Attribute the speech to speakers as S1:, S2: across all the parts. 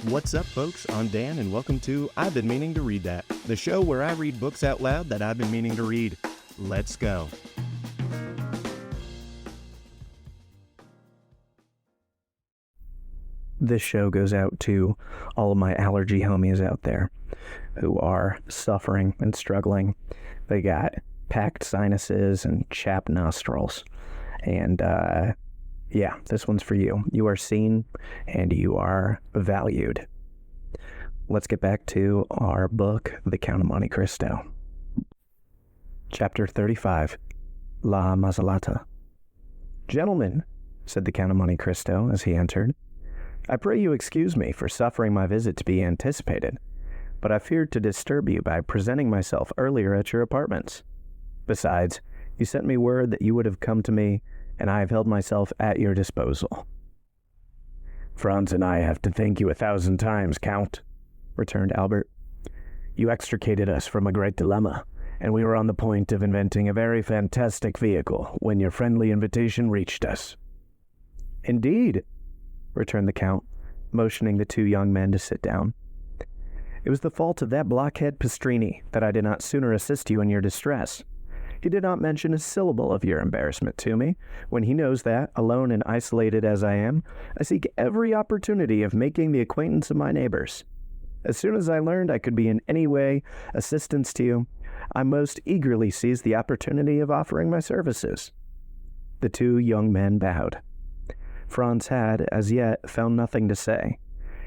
S1: What's up, folks? I'm Dan, and welcome to I've Been Meaning to Read That, the show where I read books out loud that I've been meaning to read. Let's go. This show goes out to all of my allergy homies out there who are suffering and struggling. They got packed sinuses and chapped nostrils. And, yeah, this one's for you. You are seen and you are valued. Let's get back to our book, The Count of Monte Cristo. Chapter 35, La Mazzolata. "Gentlemen," said the Count of Monte Cristo as he entered, "I pray you excuse me for suffering my visit to be anticipated, but I feared to disturb you by presenting myself earlier at your apartments. Besides, you sent me word that you would have come to me, and I have held myself at your disposal." "Franz and I have to thank you 1,000 times, Count," returned Albert. "You extricated us from a great dilemma, and we were on the point of inventing a very fantastic vehicle when your friendly invitation reached us." "Indeed," returned the Count, motioning the two young men to sit down. "It was the fault of that blockhead Pastrini that I did not sooner assist you in your distress. He did not mention a syllable of your embarrassment to me, when he knows that, alone and isolated as I am, I seek every opportunity of making the acquaintance of my neighbors. As soon as I learned I could be in any way assistance to you, I most eagerly seized the opportunity of offering my services." The two young men bowed. Franz had, as yet, found nothing to say.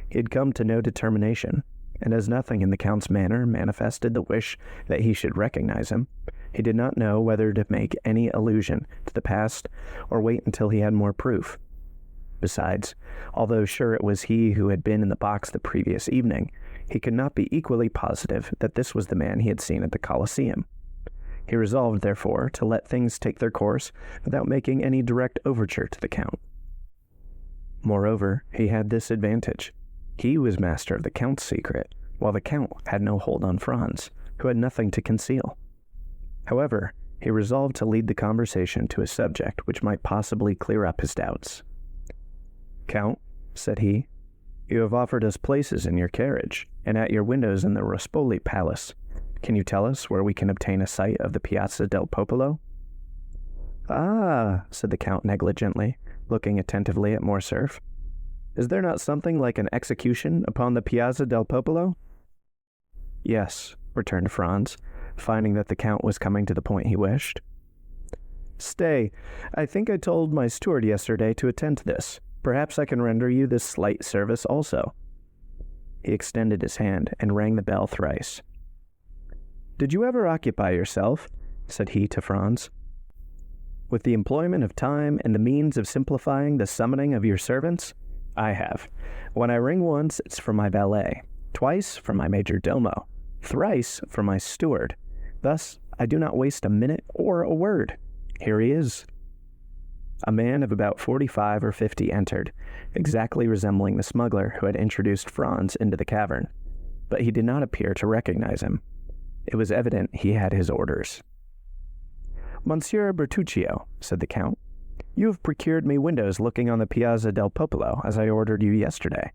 S1: He had come to no determination, and as nothing in the Count's manner manifested the wish that he should recognize him, he did not know whether to make any allusion to the past or wait until he had more proof. Besides, although sure it was he who had been in the box the previous evening, he could not be equally positive that this was the man he had seen at the Colosseum. He resolved, therefore, to let things take their course without making any direct overture to the Count. Moreover, he had this advantage. He was master of the Count's secret, while the Count had no hold on Franz, who had nothing to conceal. However, he resolved to lead the conversation to a subject which might possibly clear up his doubts. "Count," said he, "you have offered us places in your carriage, and at your windows in the Rospoli Palace. Can you tell us where we can obtain a sight of the Piazza del Popolo?" "Ah," said the Count negligently, looking attentively at Morcerf. "Is there not something like an execution upon the Piazza del Popolo?" "Yes," returned Franz, finding that the Count was coming to the point he wished. "Stay, I think I told my steward yesterday to attend to this. Perhaps I can render you this slight service also." He extended his hand and rang the bell thrice. "Did you ever occupy yourself," said he to Franz, "with the employment of time and the means of simplifying the summoning of your servants? I have. When I ring once, it's for my valet, twice for my major domo, thrice for my steward. Thus, I do not waste a minute or a word. Here he is." A man of about 45 or 50 entered, exactly resembling the smuggler who had introduced Franz into the cavern, but he did not appear to recognize him. It was evident he had his orders. "Monsieur Bertuccio," said the Count, "you have procured me windows looking on the Piazza del Popolo, as I ordered you yesterday."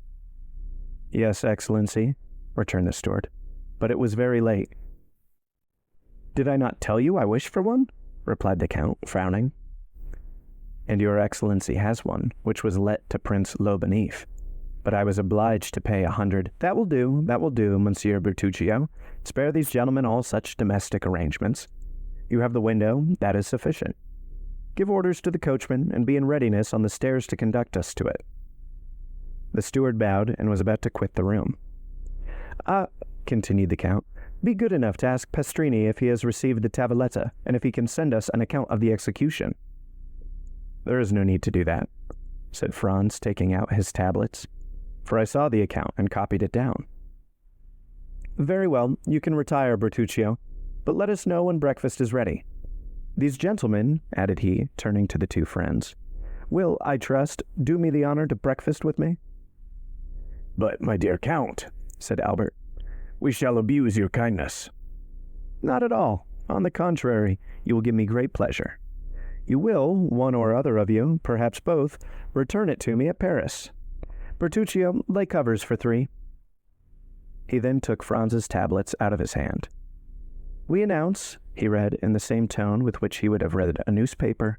S1: "Yes, Excellency," returned the steward, "but it was very late." "Did I not tell you I wished for one?" replied the Count, frowning. "And your Excellency has one, which was let to Prince Lobanif. But I was obliged to pay 100. That will do, Monsieur Bertuccio. Spare these gentlemen all such domestic arrangements. You have the window, that is sufficient. Give orders to the coachman, and be in readiness on the stairs to conduct us to it." The steward bowed and was about to quit the room. "Ah," continued the Count, "be good enough to ask Pastrini if he has received the tavoletta, and if he can send us an account of the execution." "There is no need to do that," said Franz, taking out his tablets, "for I saw the account and copied it down." "Very well, you can retire, Bertuccio, but let us know when breakfast is ready. These gentlemen," added he, turning to the two friends, "will, I trust, do me the honor to breakfast with me."
S2: "But, my dear Count," said Albert, "we shall abuse your kindness."
S1: "Not at all. On the contrary, you will give me great pleasure. You will, one or other of you, perhaps both, return it to me at Paris. Bertuccio, lay covers for 3. He then took Franz's tablets out of his hand. We announce, he read in the same tone with which he would have read a newspaper,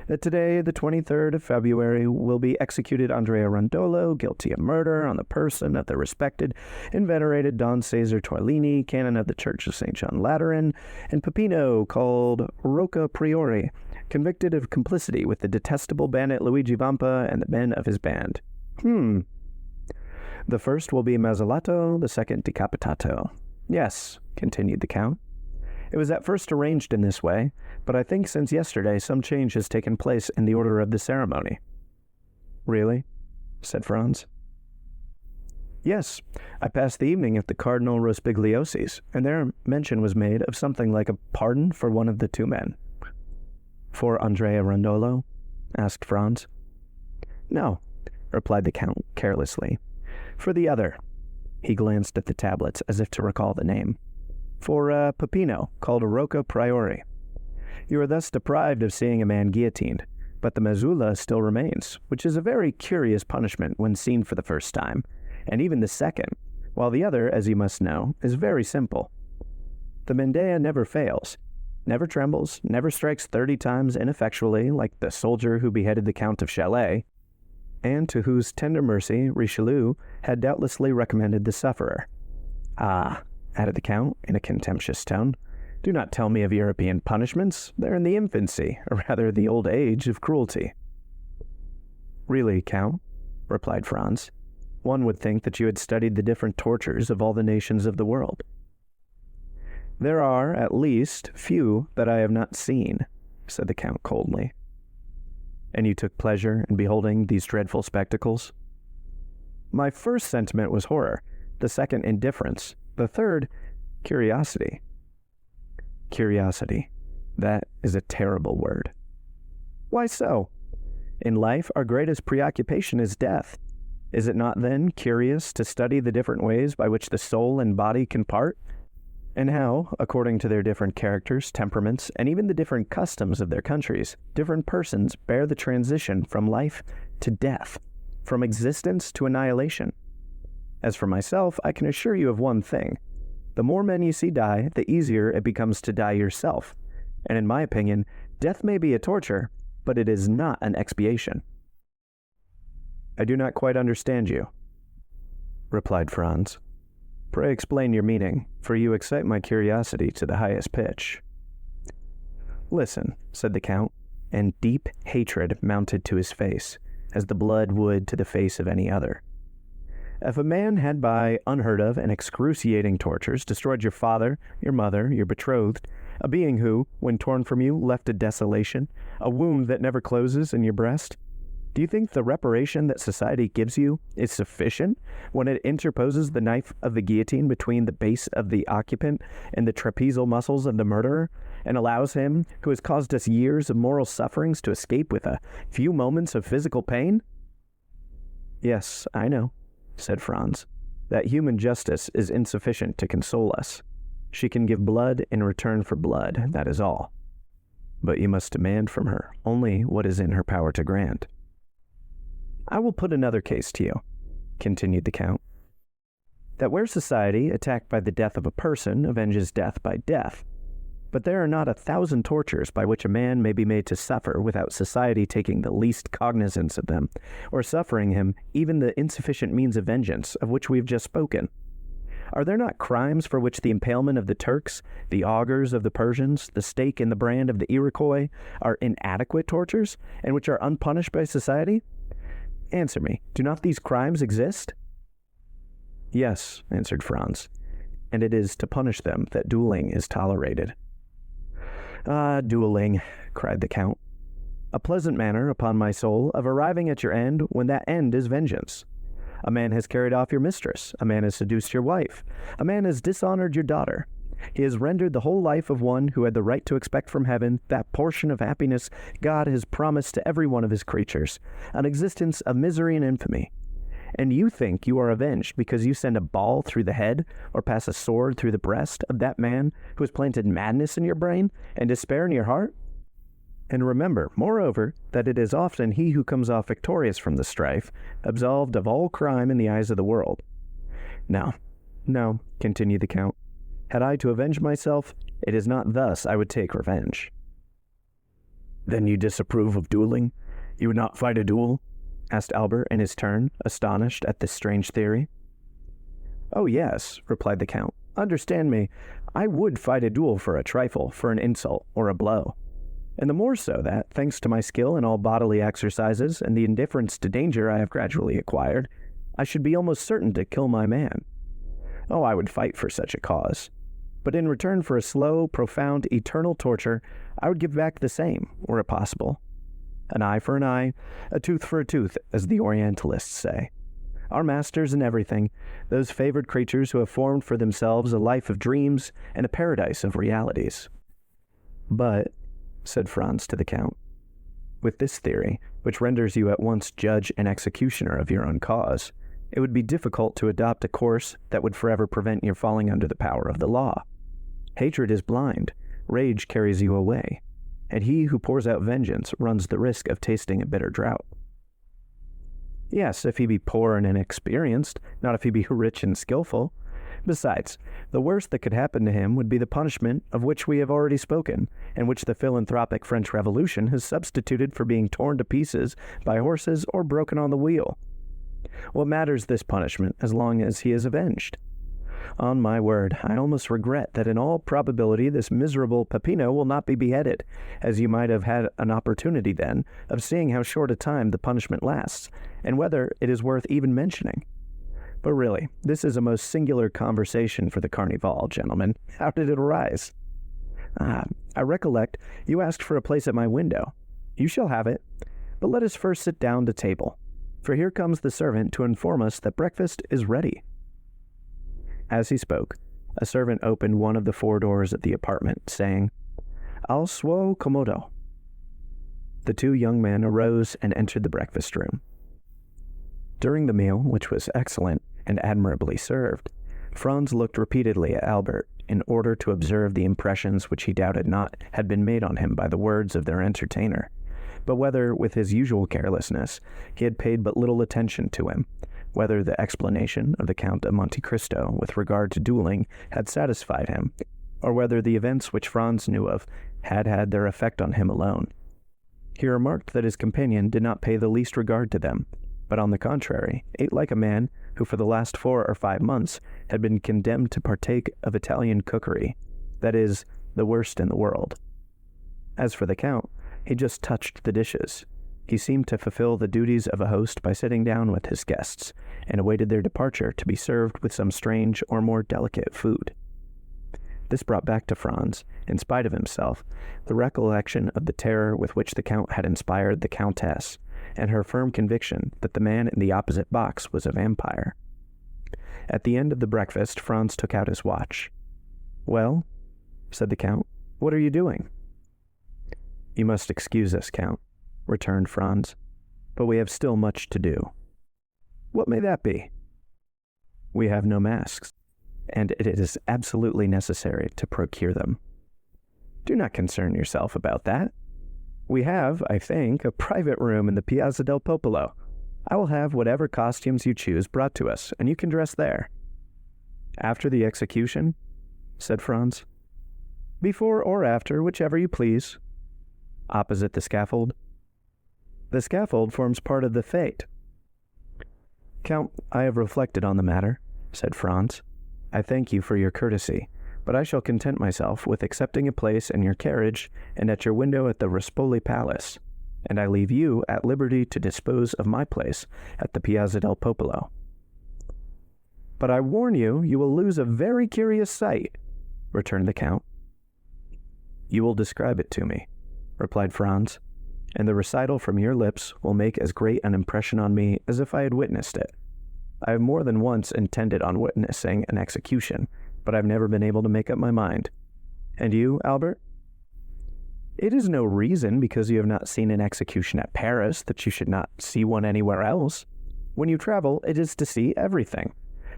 S1: that today, the 23rd of February, will be executed Andrea Rondolo, guilty of murder on the person of the respected and venerated Don Cesar Torlini, canon of the Church of St. John Lateran, and Peppino, called Rocca Priori, convicted of complicity with the detestable bandit Luigi Vampa and the men of his band. The first will be Mazzolato, the second Decapitato. Yes, continued the Count. It was at first arranged in this way, but I think since yesterday some change has taken place in the order of the ceremony. Really? Said Franz. Yes, I passed the evening at the Cardinal Rospigliosi's, and there mention was made of something like a pardon for one of the 2 men. For Andrea Rondolo? Asked Franz. No, replied the Count carelessly. For the other. He glanced at the tablets as if to recall the name. For Peppino, called Rocca Priori. You are thus deprived of seeing a man guillotined, but the mazzola still remains, which is a very curious punishment when seen for the first time, and even the second, while the other, as you must know, is very simple. The Mendea never fails, never trembles, never strikes 30 times ineffectually like the soldier who beheaded the Count of Chalais, and to whose tender mercy Richelieu had doubtlessly recommended the sufferer. Ah, added the Count in a contemptuous tone, do not tell me of European punishments. They're in the infancy, or rather the old age of cruelty. Really, Count, replied Franz, one would think that you had studied the different tortures of all the nations of the world. There are, at least, few that I have not seen, said the Count coldly. And you took pleasure in beholding these dreadful spectacles? My first sentiment was horror, the second indifference, the third, curiosity. Curiosity. That is a terrible word. Why so? In life, our greatest preoccupation is death. Is it not, then, curious to study the different ways by which the soul and body can part? And how, according to their different characters, temperaments, and even the different customs of their countries, different persons bear the transition from life to death, from existence to annihilation? As for myself, I can assure you of one thing. The more men you see die, the easier it becomes to die yourself. And in my opinion, death may be a torture, but it is not an expiation. I do not quite understand you, replied Franz. Pray explain your meaning, for you excite my curiosity to the highest pitch. Listen, said the Count, and deep hatred mounted to his face, as the blood would to the face of any other. If a man had by unheard of and excruciating tortures destroyed your father, your mother, your betrothed, a being who, when torn from you, left a desolation, a wound that never closes in your breast, do you think the reparation that society gives you is sufficient when it interposes the knife of the guillotine between the base of the occupant and the trapezial muscles of the murderer, and allows him, who has caused us years of moral sufferings, to escape with a few moments of physical pain? Yes, I know, said Franz, that human justice is insufficient to console us. She can give blood in return for blood, that is all. But you must demand from her only what is in her power to grant. I will put another case to you, continued the Count, that where society, attacked by the death of a person, avenges death by death, but there are not 1,000 tortures by which a man may be made to suffer without society taking the least cognizance of them, or suffering him even the insufficient means of vengeance of which we have just spoken. Are there not crimes for which the impalement of the Turks, the augurs of the Persians, the stake and the brand of the Iroquois are inadequate tortures, and which are unpunished by society? Answer me, do not these crimes exist? Yes, answered Franz, and it is to punish them that dueling is tolerated. Ah, dueling, cried the Count. A pleasant manner, upon my soul, of arriving at your end when that end is vengeance. A man has carried off your mistress, a man has seduced your wife, a man has dishonored your daughter. He has rendered the whole life of one who had the right to expect from heaven that portion of happiness God has promised to every one of his creatures, an existence of misery and infamy. And you think you are avenged because you send a ball through the head or pass a sword through the breast of that man who has planted madness in your brain and despair in your heart? And remember, moreover, that it is often he who comes off victorious from the strife, absolved of all crime in the eyes of the world. Now, no, continued the Count, had I to avenge myself, it is not thus I would take revenge.
S2: Then you disapprove of dueling? You would not fight a duel?
S1: Asked Albert in his turn, astonished at this strange theory. Oh yes, replied the Count. Understand me, I would fight a duel for a trifle, for an insult, or a blow. And the more so that, thanks to my skill in all bodily exercises and the indifference to danger I have gradually acquired, I should be almost certain to kill my man. Oh, I would fight for such a cause. But in return for a slow, profound, eternal torture, I would give back the same, were it possible. An eye for an eye, a tooth for a tooth, as the Orientalists say. Our masters in everything, those favored creatures who have formed for themselves a life of dreams and a paradise of realities. But, said Franz to the Count, with this theory, which renders you at once judge and executioner of your own cause, it would be difficult to adopt a course that would forever prevent your falling under the power of the law. Hatred is blind, rage carries you away, and he who pours out vengeance runs the risk of tasting a bitter drought. Yes, if he be poor and inexperienced, not if he be rich and skillful. Besides, the worst that could happen to him would be the punishment of which we have already spoken, and which the philanthropic French Revolution has substituted for being torn to pieces by horses or broken on the wheel. What matters this punishment as long as he is avenged? On my word, I almost regret that in all probability this miserable Peppino will not be beheaded, as you might have had an opportunity then of seeing how short a time the punishment lasts, and whether it is worth even mentioning. But really, this is a most singular conversation for the Carnival, gentlemen. How did it arise? I recollect you asked for a place at my window. You shall have it, but let us first sit down to table, for here comes the servant to inform us that breakfast is ready. As he spoke, a servant opened one of the 4 doors of the apartment, saying, Al suo commodo. The 2 young men arose and entered the breakfast room. During the meal, which was excellent and admirably served, Franz looked repeatedly at Albert in order to observe the impressions which he doubted not had been made on him by the words of their entertainer, but whether, with his usual carelessness, he had paid but little attention to him, whether the explanation of the Count of Monte Cristo with regard to dueling had satisfied him, or whether the events which Franz knew of had had their effect on him alone. He remarked that his companion did not pay the least regard to them, but on the contrary, ate like a man who for the last 4 or 5 months had been condemned to partake of Italian cookery, that is, the worst in the world. As for the Count, he just touched the dishes. He seemed to fulfill the duties of a host by sitting down with his guests, and awaited their departure to be served with some strange or more delicate food. This brought back to Franz, in spite of himself, the recollection of the terror with which the Count had inspired the Countess, and her firm conviction that the man in the opposite box was a vampire. At the end of the breakfast, Franz took out his watch. "Well," said the Count, "what are you doing?" "You must excuse us, Count," returned Franz, "but we have still much to do." "What may that be?" "We have no masks, and it is absolutely necessary to procure them." "Do not concern yourself about that. We have, I think, a private room in the Piazza del Popolo. I will have whatever costumes you choose brought to us, and you can dress there." "After the execution?" said Franz. "Before or after, whichever you please." "Opposite the scaffold?" "The scaffold forms part of the fete." "Count, I have reflected on the matter," said Franz. "I thank you for your courtesy, but I shall content myself with accepting a place in your carriage and at your window at the Rispoli Palace, and I leave you at liberty to dispose of my place at the Piazza del Popolo." "But I warn you, you will lose a very curious sight," returned the Count. "You will describe it to me," replied Franz, "and the recital from your lips will make as great an impression on me as if I had witnessed it. I have more than once intended on witnessing an execution, but I've never been able to make up my mind. And you, Albert?" "It is no reason because you have not seen an execution at Paris that you should not see one anywhere else. When you travel, it is to see everything.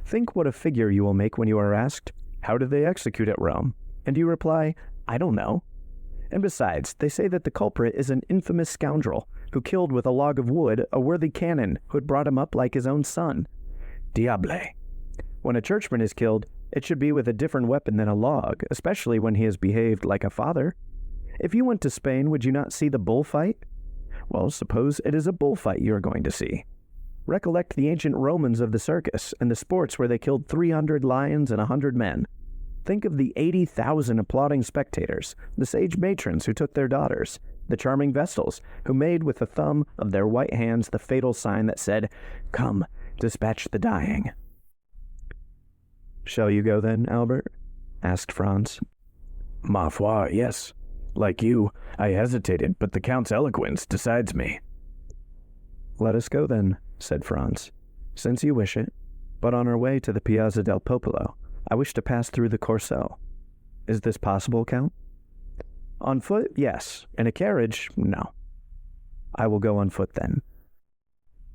S1: Think what a figure you will make when you are asked, 'How did they execute at Rome?' And you reply, 'I don't know.' And besides, they say that the culprit is an infamous scoundrel who killed with a log of wood a worthy canon who had brought him up like his own son.
S2: Diable.
S1: When a churchman is killed, it should be with a different weapon than a log, especially when he has behaved like a father. If you went to Spain, would you not see the bullfight? Well, suppose it is a bullfight you are going to see. Recollect the ancient Romans of the circus and the sports where they killed 300 lions and 100 men. Think of the 80,000 applauding spectators, the sage matrons who took their daughters, the charming vestals who made with the thumb of their white hands the fatal sign that said, "Come, dispatch the dying."
S2: "Shall you go then, Albert?" asked Franz.
S3: Ma foi, yes. Like you, I hesitated, but the Count's eloquence decides me.
S1: "Let us go then," said Franz, "since you wish it. But on our way to the Piazza del Popolo, I wish to pass through the Corso. Is this possible, Count?" "On foot, yes. In a carriage, no." "I will go on foot then."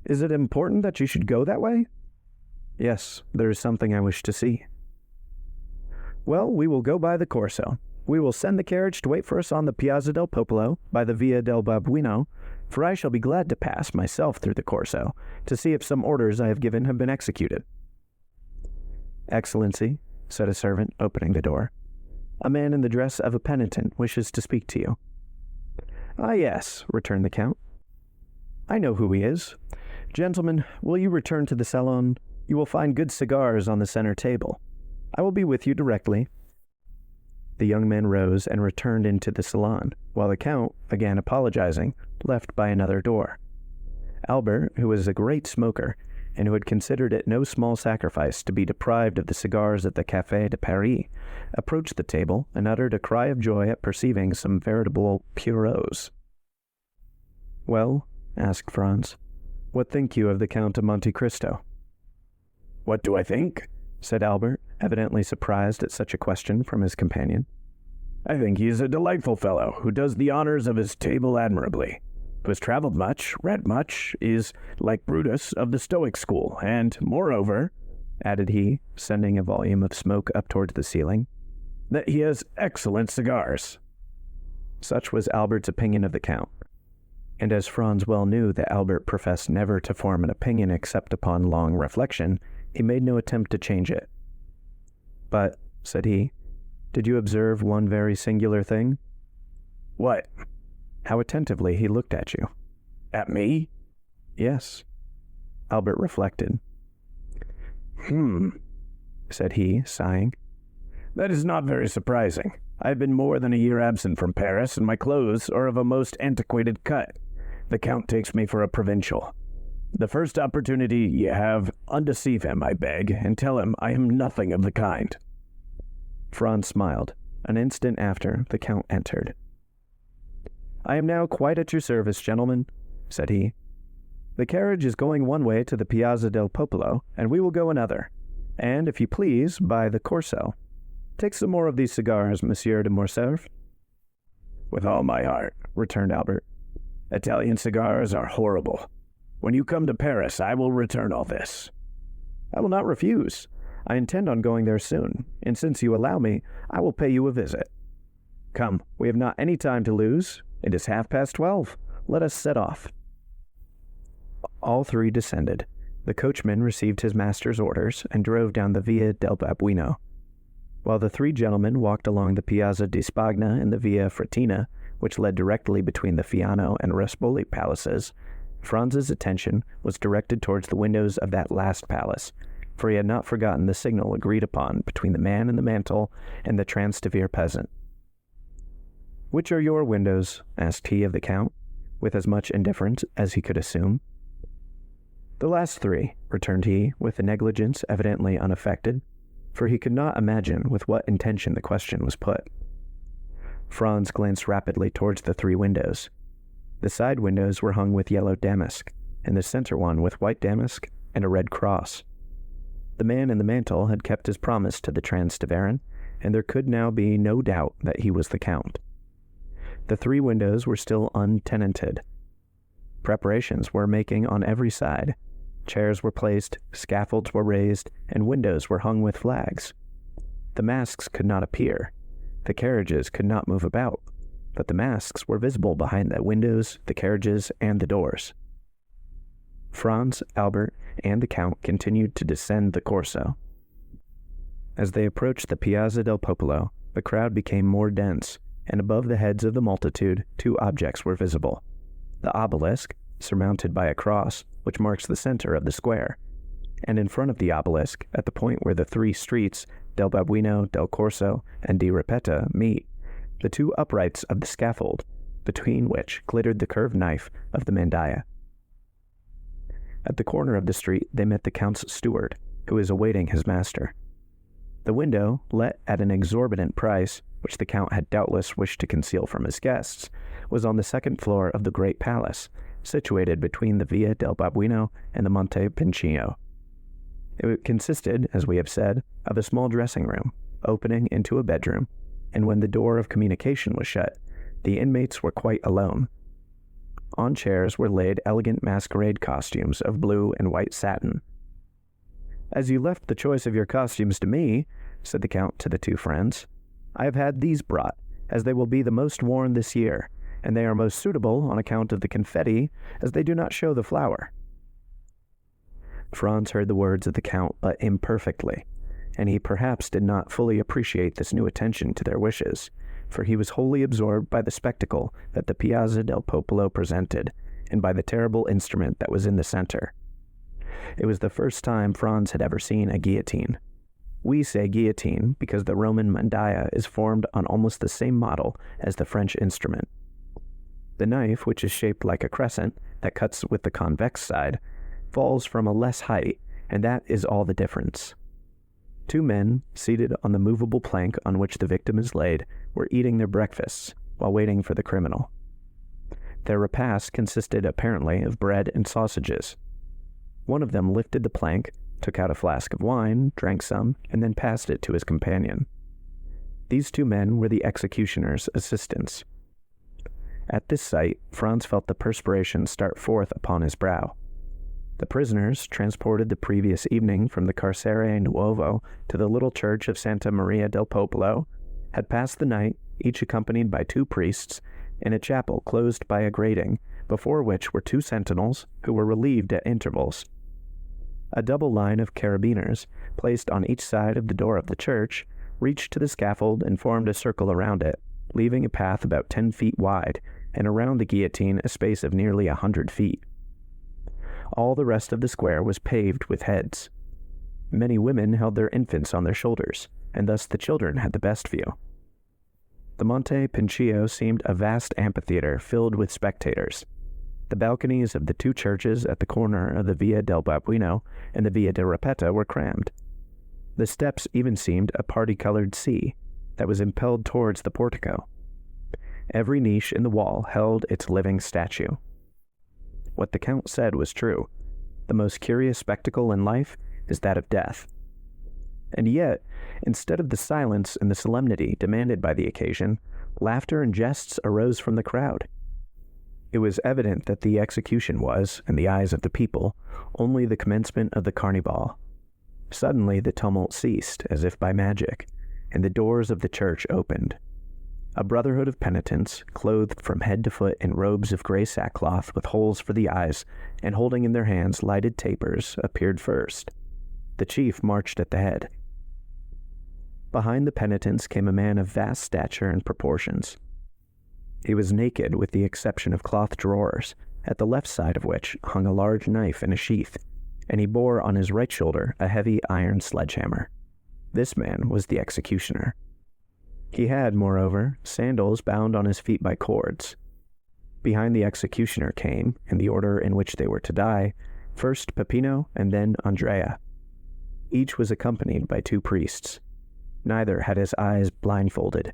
S1: "Is it important that you should go that way?" "Yes, there is something I wish to see." "Well, we will go by the Corso. We will send the carriage to wait for us on the Piazza del Popolo by the Via del Babuino, for I shall be glad to pass myself through the Corso to see if some orders I have given have been executed." "Excellency," said a servant, opening the door, "a man in the dress of a penitent wishes to speak to you." "Ah, yes," returned the Count. "I know who he is. Gentlemen, will you return to the salon? You will find good cigars on the center table. I will be with you directly." The young man rose and returned into the salon, while the Count, again apologizing, left by another door. Albert, who was a great smoker, and who had considered it no small sacrifice to be deprived of the cigars at the Café de Paris, approached the table and uttered a cry of joy at perceiving some veritable pureaux. "Well," asked Franz, "what think you of the Count of Monte Cristo?"
S3: "What do I think?"
S1: said Albert, evidently surprised at such a question from his companion.
S3: "I think he is a delightful fellow who does the honors of his table admirably, who has traveled much, read much, is, like Brutus, of the Stoic school, and, moreover," added he, sending a volume of smoke up towards the ceiling, "that he has excellent cigars." Such was Albert's opinion of the Count, and as Franz well knew that Albert professed never to form an opinion except upon long reflection, he made no attempt to change it. "But," said he, "did you observe one very singular thing?" "What?"
S1: "How attentively he looked at you."
S3: "At me?"
S1: "Yes." Albert reflected.
S3: Said he, sighing. "That is not very surprising. I have been more than a year absent from Paris, and my clothes are of a most antiquated cut. The Count takes me for a provincial. The first opportunity you have, undeceive him, I beg, and tell him I am nothing of the kind."
S1: Franz smiled. An instant after, the Count entered. "I am now quite at your service, gentlemen," said he. "The carriage is going one way to the Piazza del Popolo, and we will go another, and, if you please, by the Corso. Take some more of these cigars, Monsieur de Morcerf."
S3: "With all my heart," returned Albert. "Italian cigars are horrible. When you come to Paris, I will return all this."
S1: "I will not refuse. I intend on going there soon, and since you allow me, I will pay you a visit. Come, we have not any time to lose. It is 12:30. Let us set off." All three descended. The coachman received his master's orders and drove down the Via del Babuino, while the three gentlemen walked along the Piazza di Spagna and the Via Frattina, which led directly between the Fiano and Rospoli palaces. Franz's attention was directed towards the windows of that last palace, for he had not forgotten the signal agreed upon between the man in the mantle and the Transtevere peasant. "Which are your windows?" asked he of the Count, with as much indifference as he could assume. "The last three," returned he, with a negligence evidently unaffected, for he could not imagine with what intention the question was put. Franz glanced rapidly towards the three windows. The side windows were hung with yellow damask, and the center one with white damask and a red cross. The man in the mantle had kept his promise to the Transteveran, and there could now be no doubt that he was the Count. The three windows were still untenanted. Preparations were making on every side. Chairs were placed, scaffolds were raised, and windows were hung with flags. The masks could not appear. The carriages could not move about. but the masks were visible behind the windows, the carriages, and the doors. Franz, Albert, and the Count continued to descend the Corso. As they approached the Piazza del Popolo, the crowd became more dense, and above the heads of the multitude, two objects were visible. The obelisk, surmounted by a cross, which marks the center of the square, and in front of the obelisk, at the point where the three streets, del Babuino, del Corso, and di Ripetta, meet, the two uprights of the scaffold, between which glittered the curved knife of the mandaia. At the corner of the street, they met the Count's steward, who was awaiting his master. The window, let at an exorbitant price, which the Count had doubtless wished to conceal from his guests, was on the second floor of the great palace, situated between the Via del Babuino and the Monte Pincio. It consisted, as we have said, of a small dressing room, opening into a bedroom, and when the door of communication was shut, the inmates were quite alone. On chairs were laid elegant masquerade costumes of blue and white satin. "As you left the choice of your costumes to me," said the Count to the two friends, "I have had these brought, as they will be the most worn this year, and they are most suitable on account of the confetti, as they do not show the flower." Franz heard the words of the Count but imperfectly, and he perhaps did not fully appreciate this new attention to their wishes, for he was wholly absorbed by the spectacle that the Piazza del Popolo presented, and by the terrible instrument that was in the center. It was the first time Franz had ever seen a guillotine. We say guillotine because the Roman mandaia is formed on almost the same model as the French instrument. The knife, which is shaped like a crescent that cuts with the convex side, falls from a less height, and that is all the difference. Two men, seated on the movable plank on which the victim is laid, were eating their breakfasts while waiting for the criminal. Their repast consisted apparently of bread and sausages. One of them lifted the plank, took out a flask of wine, drank some, and then passed it to his companion. These two men were the executioner's assistants. At this sight, Franz felt the perspiration start forth upon his brow. The prisoners, transported the previous evening from the Carcere Nuovo to the little church of Santa Maria del Popolo, had passed the night, each accompanied by two priests, in a chapel closed by a grating, before which were two sentinels who were relieved at intervals. A double line of carabiners, placed on each side of the door of the church, reached to the scaffold and formed a circle around it, leaving a path about 10 feet wide, and around the guillotine a space of nearly 100 feet. All the rest of the square was paved with heads. Many women held their infants on their shoulders, and thus the children had the best view. The Monte Pincio seemed a vast amphitheater filled with spectators. The balconies of the two churches at the corner of the Via del Babuino and the Via di Ripetta were crammed. The steps even seemed a party-colored sea that was impelled towards the portico. Every niche in the wall held its living statue. What the Count said was true. The most curious spectacle in life is that of death. And yet, instead of the silence and the solemnity demanded by the occasion, laughter and jests arose from the crowd. It was evident that the execution was, in the eyes of the people, only the commencement of the carnival. Suddenly the tumult ceased, as if by magic, and the doors of the church opened. A brotherhood of penitents, clothed from head to foot in robes of gray sackcloth with holes for the eyes, and holding in their hands lighted tapers, appeared first. The chief marched at the head. Behind the penitents came a man of vast stature and proportions. He was naked with the exception of cloth drawers, at the left side of which hung a large knife in a sheath, and he bore on his right shoulder a heavy iron sledgehammer. This man was the executioner. He had, moreover, sandals bound on his feet by cords. Behind the executioner came, in the order in which they were to die, first Peppino and then Andrea. Each was accompanied by two priests. Neither had his eyes blindfolded.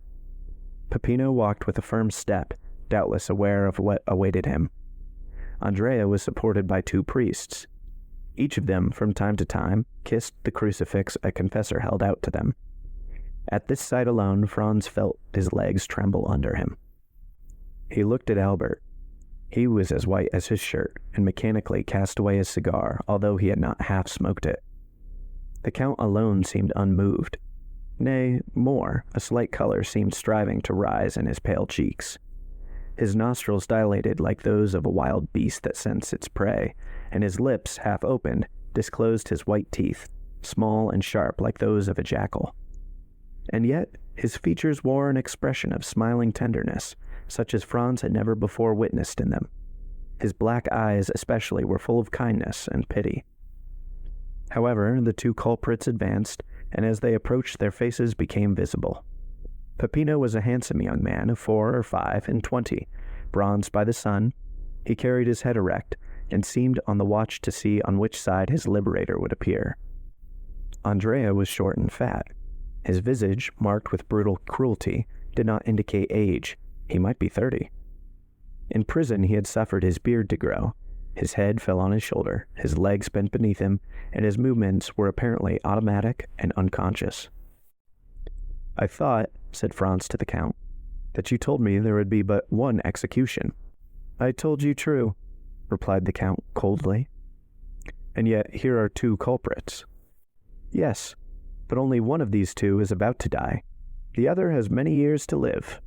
S1: Peppino walked with a firm step, doubtless aware of what awaited him. Andrea was supported by two priests. Each of them, from time to time, kissed the crucifix a confessor held out to them. At this sight alone, Franz felt his legs tremble under him. He looked at Albert. He was as white as his shirt, and mechanically cast away his cigar, although he had not half smoked it. The Count alone seemed unmoved. Nay, more, a slight color seemed striving to rise in his pale cheeks. His nostrils dilated like those of a wild beast that scents its prey, and his lips, half opened, disclosed his white teeth, small and sharp like those of a jackal. And yet his features wore an expression of smiling tenderness, such as Franz had never before witnessed in them. His black eyes especially were full of kindness and pity. However, the two culprits advanced, and as they approached their faces became visible. Peppino was a handsome young man of 4 or 5 and 20, bronzed by the sun. He carried his head erect, and seemed on the watch to see on which side his liberator would appear. Andrea was short and fat. His visage, marked with brutal cruelty, did not indicate age. He might be 30. In prison he had suffered his beard to grow. His head fell on his shoulder, his legs bent beneath him, and his movements were apparently automatic and unconscious. "I thought," said Franz to the Count, "that you told me there would be but one execution." "I told you true," replied the Count coldly. "And yet here are 2 culprits." "Yes, but only one of these 2 is about to die. The other has many years to live."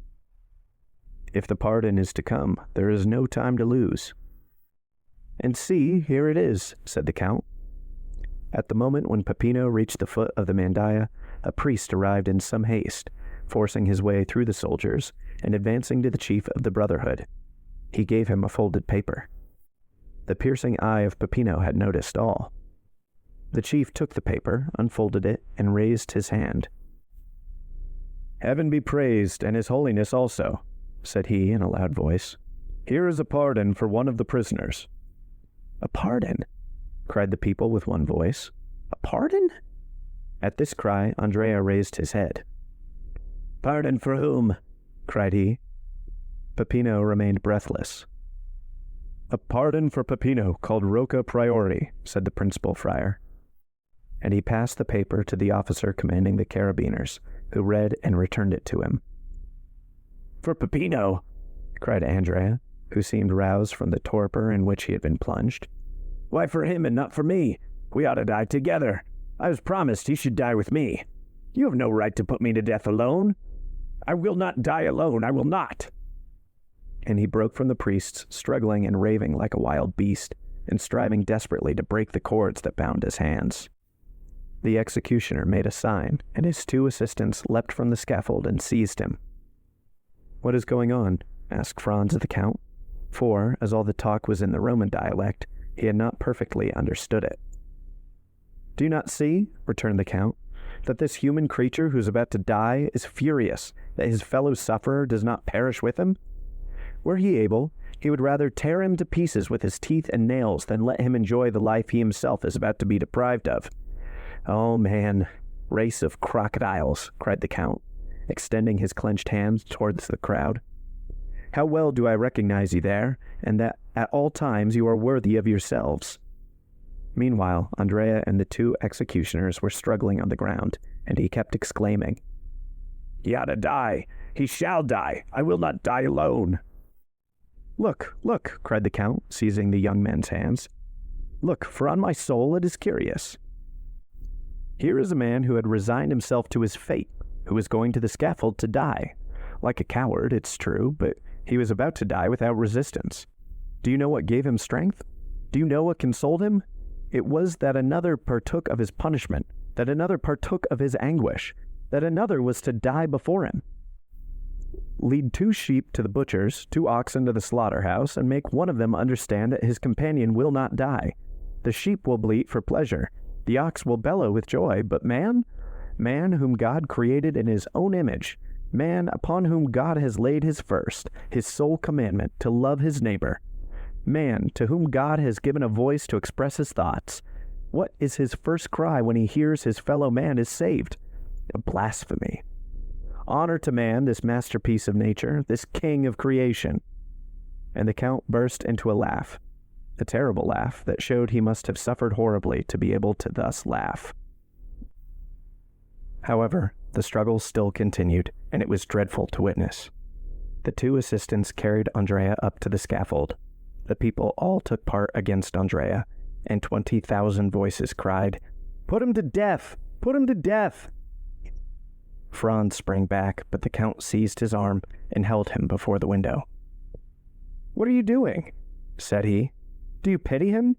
S1: "If the pardon is to come, there is no time to lose." "And see, here it is," said the Count. At the moment when Peppino reached the foot of the mandaia, a priest arrived in some haste, forcing his way through the soldiers, and advancing to the chief of the Brotherhood. He gave him a folded paper. The piercing eye of Peppino had noticed all. The chief took the paper, unfolded it, and raised his hand. "Heaven be praised, and His Holiness also," said he in a loud voice. "Here is a pardon for one of the prisoners." "A pardon?" cried the people with one voice. "A pardon?" At this cry, Andrea raised his head. "Pardon for whom?" cried he. Peppino remained breathless. "A pardon for Peppino, called Rocca Priori," said the principal friar. And he passed the paper to the officer commanding the carabiners, who read and returned it to him. "For Peppino!" cried Andrea, who seemed roused from the torpor in which he had been plunged. "Why for him and not for me? We ought to die together. I was promised he should die with me. You have no right to put me to death alone. I will not die alone, I will not." And he broke from the priests, struggling and raving like a wild beast, and striving desperately to break the cords that bound his hands. The executioner made a sign, and his 2 assistants leapt from the scaffold and seized him. "What is going on?" asked Franz of the Count, for, as all the talk was in the Roman dialect, he had not perfectly understood it. "Do you not see," returned the Count, "that this human creature who is about to die is furious that his fellow sufferer does not perish with him? Were he able, he would rather tear him to pieces with his teeth and nails than let him enjoy the life he himself is about to be deprived of. Oh, man, race of crocodiles," cried the Count, extending his clenched hands towards the crowd. "How well do I recognize you there, and that at all times you are worthy of yourselves." Meanwhile, Andrea and the 2 executioners were struggling on the ground, and he kept exclaiming, "He ought to die! He shall die! I will not die alone!" "Look, look!" cried the Count, seizing the young man's hands. "Look, for on my soul it is curious. Here is a man who had resigned himself to his fate, who was going to the scaffold to die. Like a coward, it's true, but he was about to die without resistance. Do you know what gave him strength? Do you know what consoled him? It was that another partook of his punishment, that another partook of his anguish, that another was to die before him. Lead 2 sheep to the butcher's, 2 oxen to the slaughterhouse, and make one of them understand that his companion will not die. The sheep will bleat for pleasure, the ox will bellow with joy, but man whom God created in His own image, man upon whom God has laid His first, His sole commandment, to love his neighbor, man to whom God has given a voice to express his thoughts, what is his first cry when he hears his fellow man is saved? A blasphemy. Honor to man, this masterpiece of nature, this king of creation." And the Count burst into a laugh, a terrible laugh that showed he must have suffered horribly to be able to thus laugh. However, the struggle still continued, and it was dreadful to witness. The 2 assistants carried Andrea up to the scaffold. The people all took part against Andrea, and 20,000 voices cried, "Put him to death! Put him to death!" Franz sprang back, but the Count seized his arm and held him before the window. "What are you doing?" said he. "Do you pity him?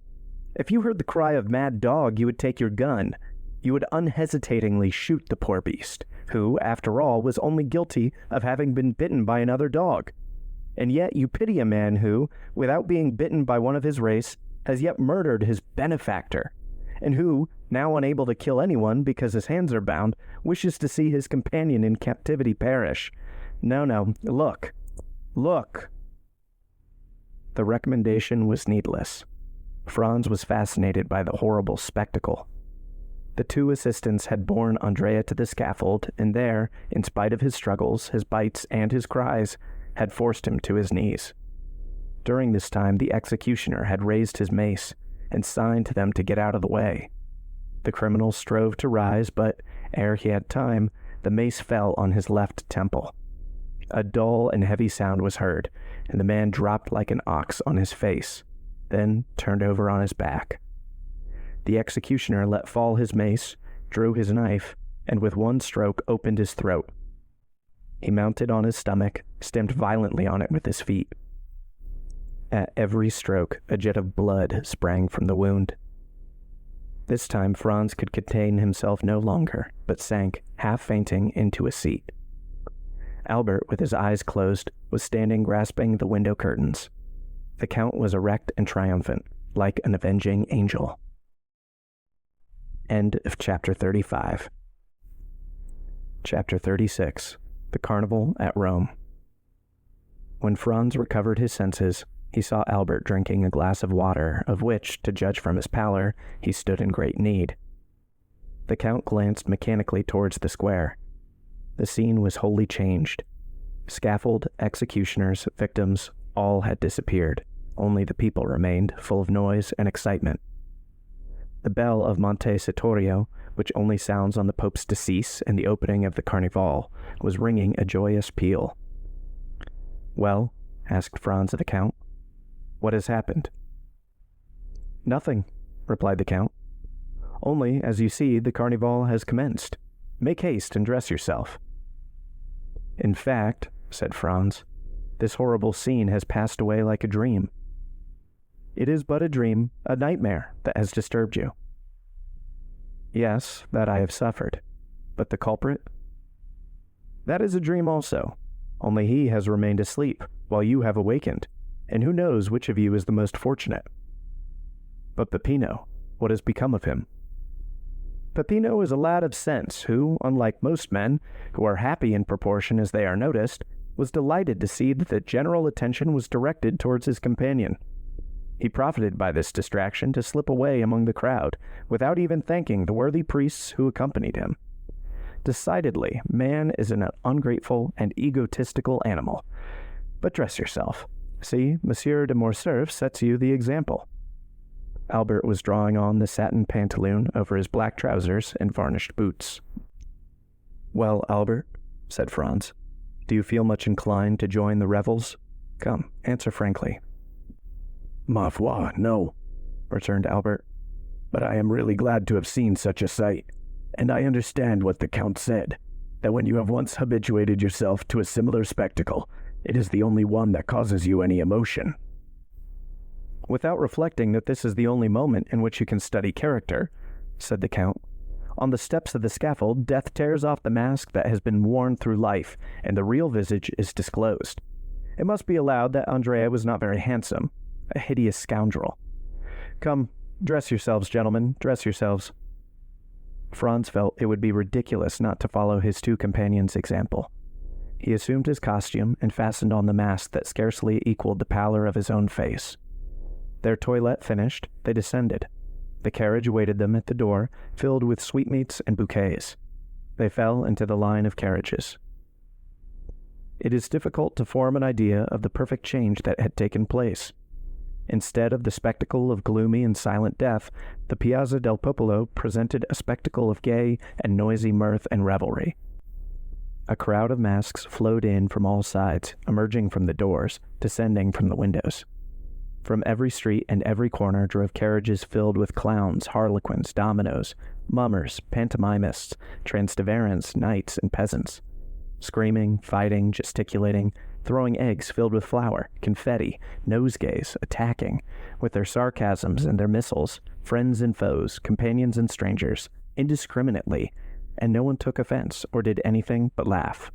S1: If you heard the cry of mad dog, you would take your gun. You would unhesitatingly shoot the poor beast, who, after all, was only guilty of having been bitten by another dog. And yet you pity a man who, without being bitten by one of his race, has yet murdered his benefactor, and who, now unable to kill anyone because his hands are bound, wishes to see his companion in captivity perish. No, look. Look." The recommendation was needless. Franz was fascinated by the horrible spectacle. The two assistants had borne Andrea to the scaffold, and there, in spite of his struggles, his bites, and his cries, had forced him to his knees. During this time, the executioner had raised his mace and signed to them to get out of the way. The criminal strove to rise, but, ere he had time, the mace fell on his left temple. A dull and heavy sound was heard, and the man dropped like an ox on his face, then turned over on his back. The executioner let fall his mace, drew his knife, and with one stroke opened his throat. He mounted on his stomach, stamped violently on it with his feet. At every stroke, a jet of blood sprang from the wound. This time Franz could contain himself no longer, but sank, half fainting, into a seat. Albert, with his eyes closed, was standing grasping the window curtains. The Count was erect and triumphant, like an avenging angel. End of Chapter 35. Chapter 36. The Carnival at Rome. When Franz recovered his senses, he saw Albert drinking a glass of water, of which, to judge from his pallor, he stood in great need. The Count glanced mechanically towards the square. The scene was wholly changed. Scaffold, executioners, victims, all had disappeared. Only the people remained, full of noise and excitement. The bell of Monte, which only sounds on the Pope's decease and the opening of the Carnival, was ringing a joyous peal. "Well," asked Franz of the Count, "what has happened?" "Nothing," replied the Count. "Only, as you see, the Carnival has commenced. Make haste and dress yourself." "In fact," said Franz, "this horrible scene has passed away like a dream." "It is but a dream, a nightmare, that has disturbed you." "Yes, that I have suffered. But the culprit?" "That is a dream also, only he has remained asleep, while you have awakened, and who knows which of you is the most fortunate?" "But Peppino, what has become of him?" "Peppino is a lad of sense who, unlike most men, who are happy in proportion as they are noticed, was delighted to see that the general attention was directed towards his companion. He profited by this distraction to slip away among the crowd, without even thanking the worthy priests who accompanied him. Decidedly, man is an ungrateful and egotistical animal. But dress yourself. See, Monsieur de Morcerf sets you the example." Albert was drawing on the satin pantaloon over his black trousers and varnished boots. "Well, Albert," said Franz, "do you feel much inclined to join the revels? Come, answer frankly."
S2: "Ma foi, no," returned Albert. "But I am really glad to have seen such a sight, and I understand what the Count said, that when you have once habituated yourself to a similar spectacle, it is the only one that causes you any emotion."
S1: "Without reflecting that this is the only moment in which you can study character," said the Count. "On the steps of the scaffold, death tears off the mask that has been worn through life, and the real visage is disclosed. It must be allowed that Andrea was not very handsome, a hideous scoundrel. Come, dress yourselves, gentlemen, dress yourselves." Franz felt it would be ridiculous not to follow his two companions' example. He assumed his costume and fastened on the mask that scarcely equaled the pallor of his own face. Their toilette finished, they descended. The carriage awaited them at the door, filled with sweetmeats and bouquets. They fell into the line of carriages. It is difficult to form an idea of the perfect change that had taken place. Instead of the spectacle of gloomy and silent death, the Piazza del Popolo presented a spectacle of gay and noisy mirth and revelry. A crowd of masks flowed in from all sides, emerging from the doors, descending from the windows. From every street and every corner drove carriages filled with clowns, harlequins, dominoes, mummers, pantomimists, Transteverans, knights, and peasants. Screaming, fighting, gesticulating, throwing eggs filled with flour, confetti, nosegays, attacking, with their sarcasms and their missiles, friends and foes, companions and strangers, indiscriminately, and no one took offense or did anything but laugh.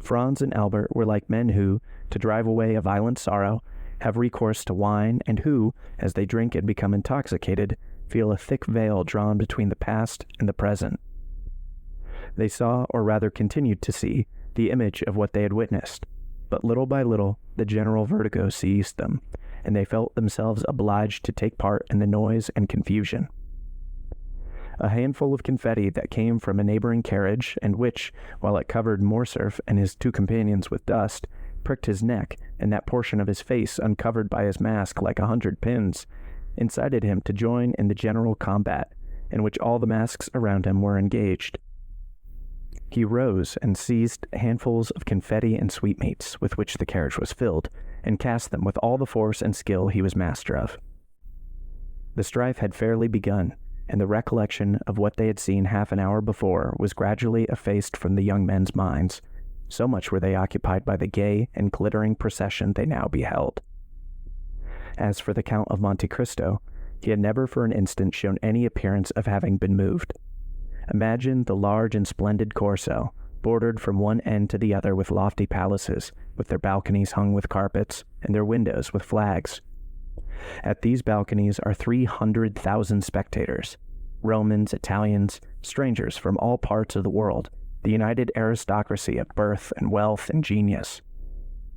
S1: Franz and Albert were like men who, to drive away a violent sorrow, have recourse to wine, and who, as they drink and become intoxicated, feel a thick veil drawn between the past and the present. They saw, or rather continued to see, the image of what they had witnessed, but little by little the general vertigo seized them, and they felt themselves obliged to take part in the noise and confusion. A handful of confetti that came from a neighboring carriage, and which, while it covered Morcerf and his two companions with dust, pricked his neck and that portion of his face uncovered by his mask like 100 pins, incited him to join in the general combat, in which all the masks around him were engaged. He rose and seized handfuls of confetti and sweetmeats with which the carriage was filled, and cast them with all the force and skill he was master of. The strife had fairly begun, and the recollection of what they had seen half an hour before was gradually effaced from the young men's minds, so much were they occupied by the gay and glittering procession they now beheld. As for the Count of Monte Cristo, he had never for an instant shown any appearance of having been moved. Imagine the large and splendid Corso, bordered from one end to the other with lofty palaces, with their balconies hung with carpets, and their windows with flags. At these balconies are 300,000 spectators, Romans, Italians, strangers from all parts of the world, the united aristocracy of birth and wealth and genius.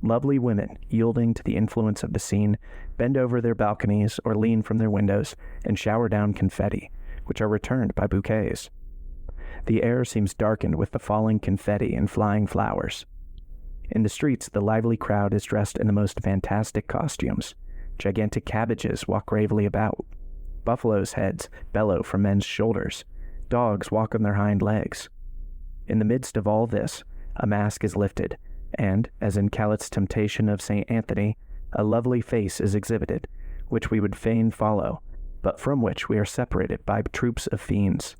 S1: Lovely women, yielding to the influence of the scene, bend over their balconies or lean from their windows and shower down confetti, which are returned by bouquets. The air seems darkened with the falling confetti and flying flowers. In the streets, the lively crowd is dressed in the most fantastic costumes. Gigantic cabbages walk gravely about. Buffaloes' heads bellow from men's shoulders. Dogs walk on their hind legs. In the midst of all this, a mask is lifted, and, as in Calit's Temptation of St. Anthony, a lovely face is exhibited, which we would fain follow, but from which we are separated by troops of fiends.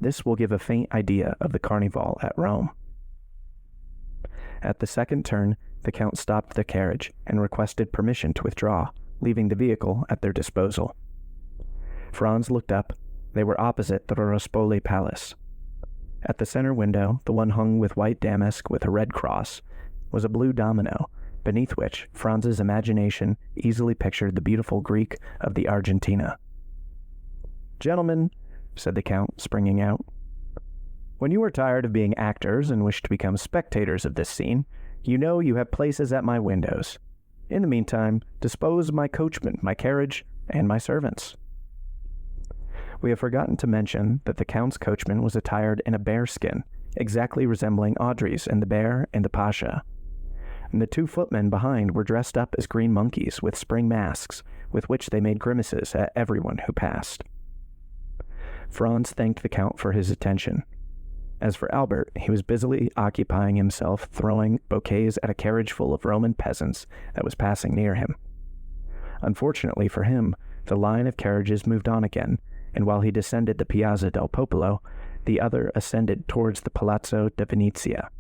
S1: This will give a faint idea of the carnival at Rome. At the second turn, the Count stopped the carriage and requested permission to withdraw, leaving the vehicle at their disposal. Franz looked up. They were opposite the Rospoli Palace. At the center window, the one hung with white damask with a red cross, was a blue domino, beneath which Franz's imagination easily pictured the beautiful Greek of the Argentina. "Gentlemen," said the Count, springing out, "when you are tired of being actors and wish to become spectators of this scene, you know you have places at my windows. In the meantime, dispose of my coachman, my carriage, and my servants." We have forgotten to mention that the Count's coachman was attired in a bearskin, exactly resembling Audrey's in The Bear and the Pasha. And the two footmen behind were dressed up as green monkeys with spring masks, with which they made grimaces at everyone who passed. Franz thanked the Count for his attention. As for Albert, he was busily occupying himself throwing bouquets at a carriage full of Roman peasants that was passing near him. Unfortunately for him, the line of carriages moved on again, and while he descended the Piazza del Popolo, the other ascended towards the Palazzo de Venezia.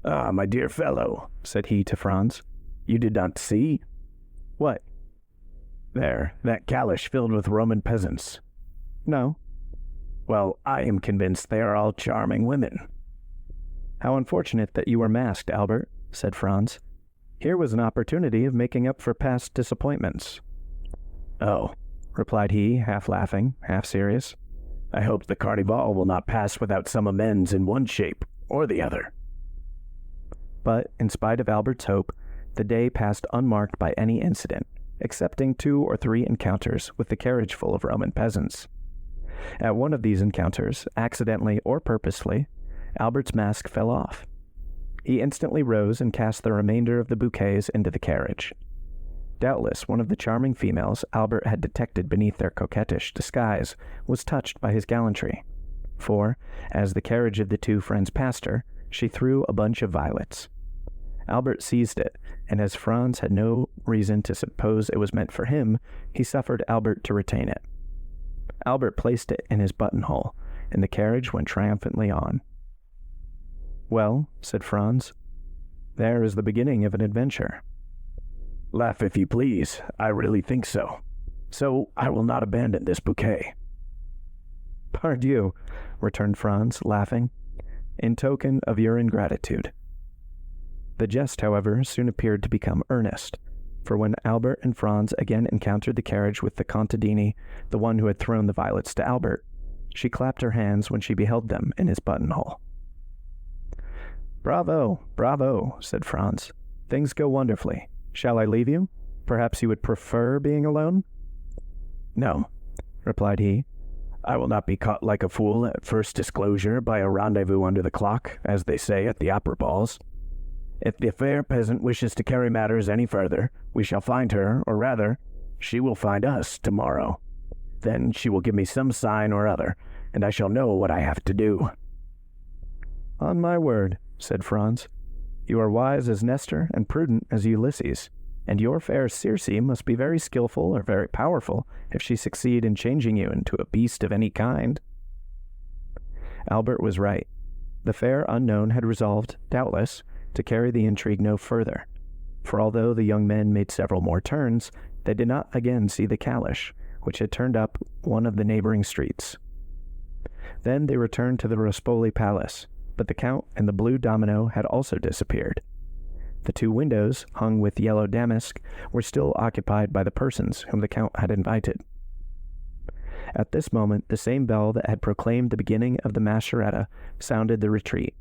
S2: "Ah, my dear fellow," said he to Franz, "you did not see?"
S1: "What?"
S2: "There, that calash filled with Roman peasants."
S1: "No."
S2: "Well, I am convinced they are all charming women."
S1: "How unfortunate that you were masked, Albert," said Franz. "Here was an opportunity of making up for past disappointments."
S2: "Oh," replied he, half laughing, half serious, "I hope the Carnival will not pass without some amends in one shape or the other."
S1: But, in spite of Albert's hope, the day passed unmarked by any incident, excepting 2 or 3 encounters with the carriage full of Roman peasants. At one of these encounters, accidentally or purposely, Albert's mask fell off. He instantly rose and cast the remainder of the bouquets into the carriage. Doubtless one of the charming females Albert had detected beneath their coquettish disguise was touched by his gallantry, for, as the carriage of the two friends passed her, she threw a bunch of violets. Albert seized it, and as Franz had no reason to suppose it was meant for him, he suffered Albert to retain it. Albert placed it in his buttonhole, and the carriage went triumphantly on. "Well," said Franz, There is the beginning of an adventure.
S2: Laugh if you please, I really think so. So I will not abandon this bouquet.
S1: Pardieu, returned Franz, laughing, in token of your ingratitude. The jest, however, soon appeared to become earnest, for when Albert and Franz again encountered the carriage with the contadini, the one who had thrown the violets to Albert, she clapped her hands when she beheld them in his buttonhole. "Bravo, bravo," said Franz. "Things go wonderfully. Shall I leave you? Perhaps you would prefer being alone?"
S2: "No," replied he. "I will not be caught like a fool at first disclosure by a rendezvous under the clock, as they say at the opera balls. If the fair peasant wishes to carry matters any further, we shall find her, or rather, she will find us tomorrow. Then she will give me some sign or other, and I shall know what I have to do."
S1: "On my word," said Franz, "you are wise as Nestor and prudent as Ulysses, and your fair Circe must be very skillful or very powerful if she succeed in changing you into a beast of any kind." Albert was right. The fair unknown had resolved, doubtless, to carry the intrigue no further, for although the young men made several more turns, they did not again see the calash, which had turned up one of the neighboring streets. Then they returned to the Rospoli Palace, but the Count and the blue domino had also disappeared. The two windows, hung with yellow damask, were still occupied by the persons whom the Count had invited. At this moment, the same bell that had proclaimed the beginning of the mascheretta sounded the retreat.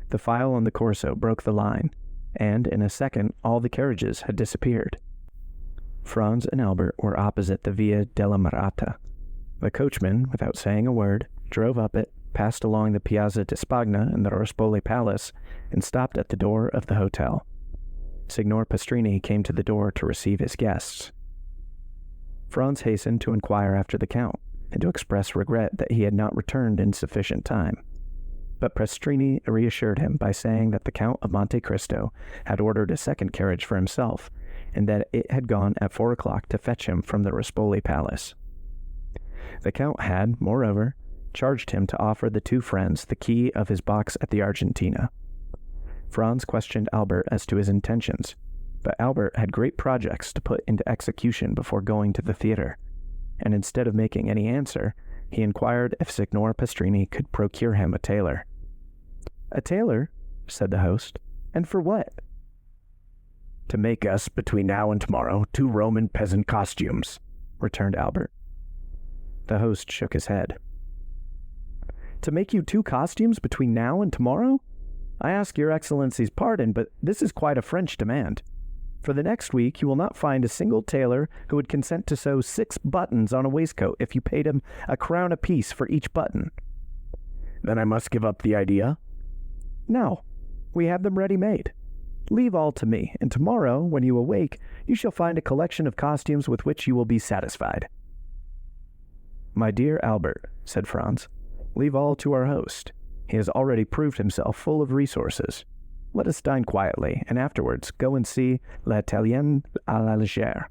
S1: The file on the Corso broke the line, and in a second all the carriages had disappeared. Franz and Albert were opposite the Via della Marata. The coachman, without saying a word, drove up it, passed along the Piazza di Spagna and the Rospoli Palace, and stopped at the door of the hotel. Signor Pastrini came to the door to receive his guests. Franz hastened to inquire after the Count, and to express regret that he had not returned in sufficient time. But Pastrini reassured him by saying that the Count of Monte Cristo had ordered a second carriage for himself, and that it had gone at 4 o'clock to fetch him from the Rospoli Palace. The Count had, moreover, charged him to offer the two friends the key of his box at the Argentina. Franz questioned Albert as to his intentions, but Albert had great projects to put into execution before going to the theater, and instead of making any answer, he inquired if Signor Pastrini could procure him a tailor. "A tailor?" said the host. "And for what?"
S2: "To make us, between now and tomorrow, 2 Roman peasant costumes," returned Albert.
S1: The host shook his head. "To make you 2 costumes between now and tomorrow? I ask your Excellency's pardon, but this is quite a French demand. For the next week you will not find a single tailor who would consent to sew 6 buttons on a waistcoat if you paid him a crown apiece for each button."
S2: "Then I must give up the idea?"
S1: "No, we have them ready-made. Leave all to me, and tomorrow, when you awake, you shall find a collection of costumes with which you will be satisfied." "My dear Albert," said Franz, "leave all to our host. He has already proved himself full of resources. Let us dine quietly, and afterwards go and see l'Italienne à la légère."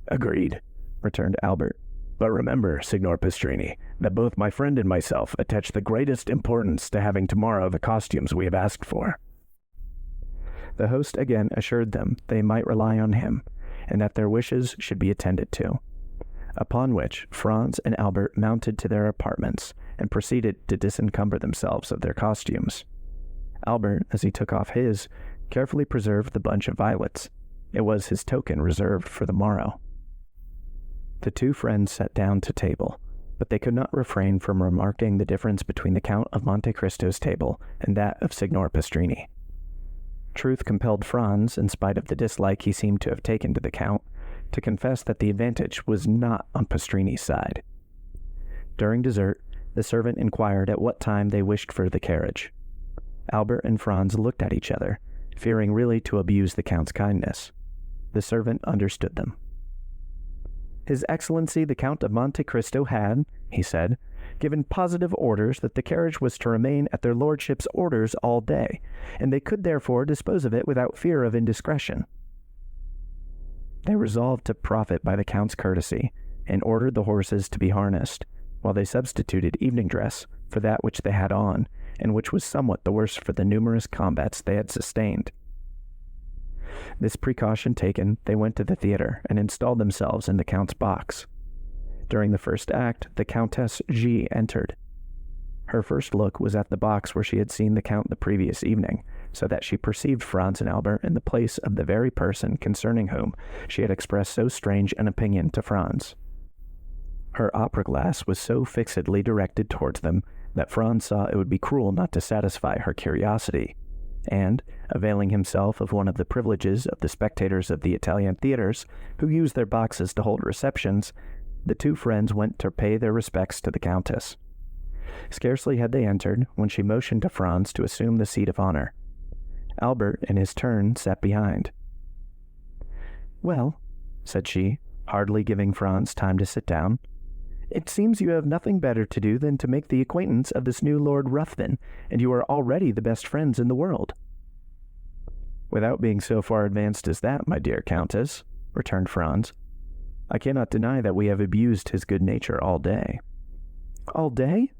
S2: "Agreed," returned Albert. "But remember, Signor Pastrini, that both my friend and myself attach the greatest importance to having tomorrow the costumes we have asked for."
S1: The host again assured them they might rely on him, and that their wishes should be attended to. Upon which Franz and Albert mounted to their apartments, and proceeded to disencumber themselves of their costumes. Albert, as he took off his, carefully preserved the bunch of violets. It was his token reserved for the morrow. The two friends sat down to table, but they could not refrain from remarking the difference between the Count of Monte Cristo's table and that of Signor Pastrini. Truth compelled Franz, in spite of the dislike he seemed to have taken to the Count, to confess that the advantage was not on Pastrini's side. During dessert, the servant inquired at what time they wished for the carriage. Albert and Franz looked at each other, fearing really to abuse the Count's kindness. The servant understood them. "His Excellency the Count of Monte Cristo had," he said, "given positive orders that the carriage was to remain at their lordships' orders all day, and they could therefore dispose of it without fear of indiscretion." They resolved to profit by the Count's courtesy, and ordered the horses to be harnessed, while they substituted evening dress for that which they had on, and which was somewhat the worse for the numerous combats they had sustained. This precaution taken, they went to the theater and installed themselves in the Count's box. During the first act, the Countess G entered. Her first look was at the box where she had seen the Count the previous evening, so that she perceived Franz and Albert in the place of the very person concerning whom she had expressed so strange an opinion to Franz. Her opera glass was so fixedly directed towards them that Franz saw it would be cruel not to satisfy her curiosity, and, availing himself of one of the privileges of the spectators of the Italian theaters, who use their boxes to hold receptions, the two friends went to pay their respects to the Countess. Scarcely had they entered when she motioned to Franz to assume the seat of honor. Albert, in his turn, sat behind. "Well," said she, hardly giving Franz time to sit down, "it seems you have nothing better to do than to make the acquaintance of this new Lord Ruthven, and you are already the best friends in the world." "Without being so far advanced as that, my dear Countess," returned Franz, "I cannot deny that we have abused his good nature all day." "All day?"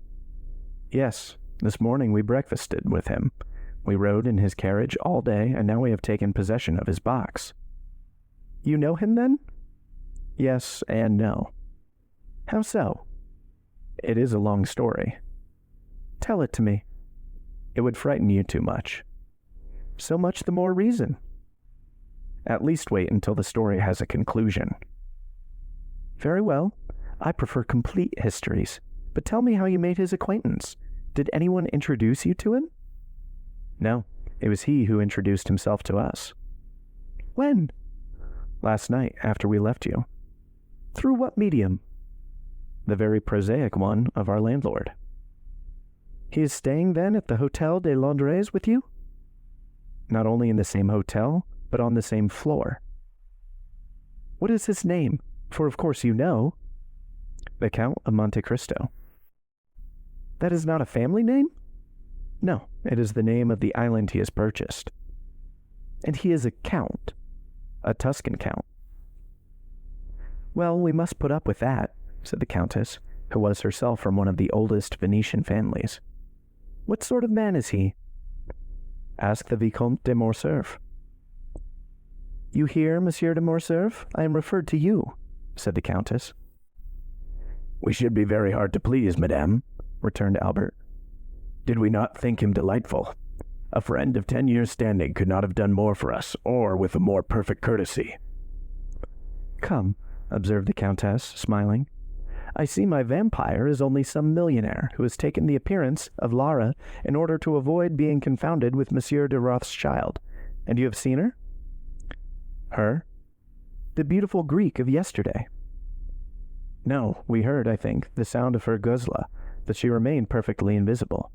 S1: "Yes. This morning we breakfasted with him. We rode in his carriage all day, and now we have taken possession of his box." "You know him, then?" "Yes and no." "How so?" "It is a long story." "Tell it to me." "It would frighten you too much." "So much the more reason." "At least wait until the story has a conclusion." "Very well. I prefer complete histories. But tell me how you made his acquaintance. Did anyone introduce you to him?" "No, it was he who introduced himself to us." "When?" "Last night, after we left you." "Through what medium?" "The very prosaic one of our landlord." "He is staying, then, at the Hotel de Londres with you?" "Not only in the same hotel, but on the same floor." "What is his name? For of course you know." "The Count of Monte Cristo." "That is not a family name?" "No, it is the name of the island he has purchased." "And he is a count?" "A Tuscan count." "Well, we must put up with that," said the Countess, who was herself from one of the oldest Venetian families. "What sort of man is he?" "Ask the Vicomte de Morcerf." "You hear, Monsieur de Morcerf? I am referred to you," said the Countess.
S2: "We should be very hard to please, madame," returned Albert. "Did we not think him delightful? A friend of 10 years' standing could not have done more for us, or with a more perfect courtesy."
S1: "Come," observed the Countess, smiling, "I see my vampire is only some millionaire who has taken the appearance of Lara in order to avoid being confounded with Monsieur de Rothschild. And you have seen her?" "Her?" "The beautiful Greek of yesterday." "No, we heard, I think, the sound of her guzla, but she remained perfectly invisible."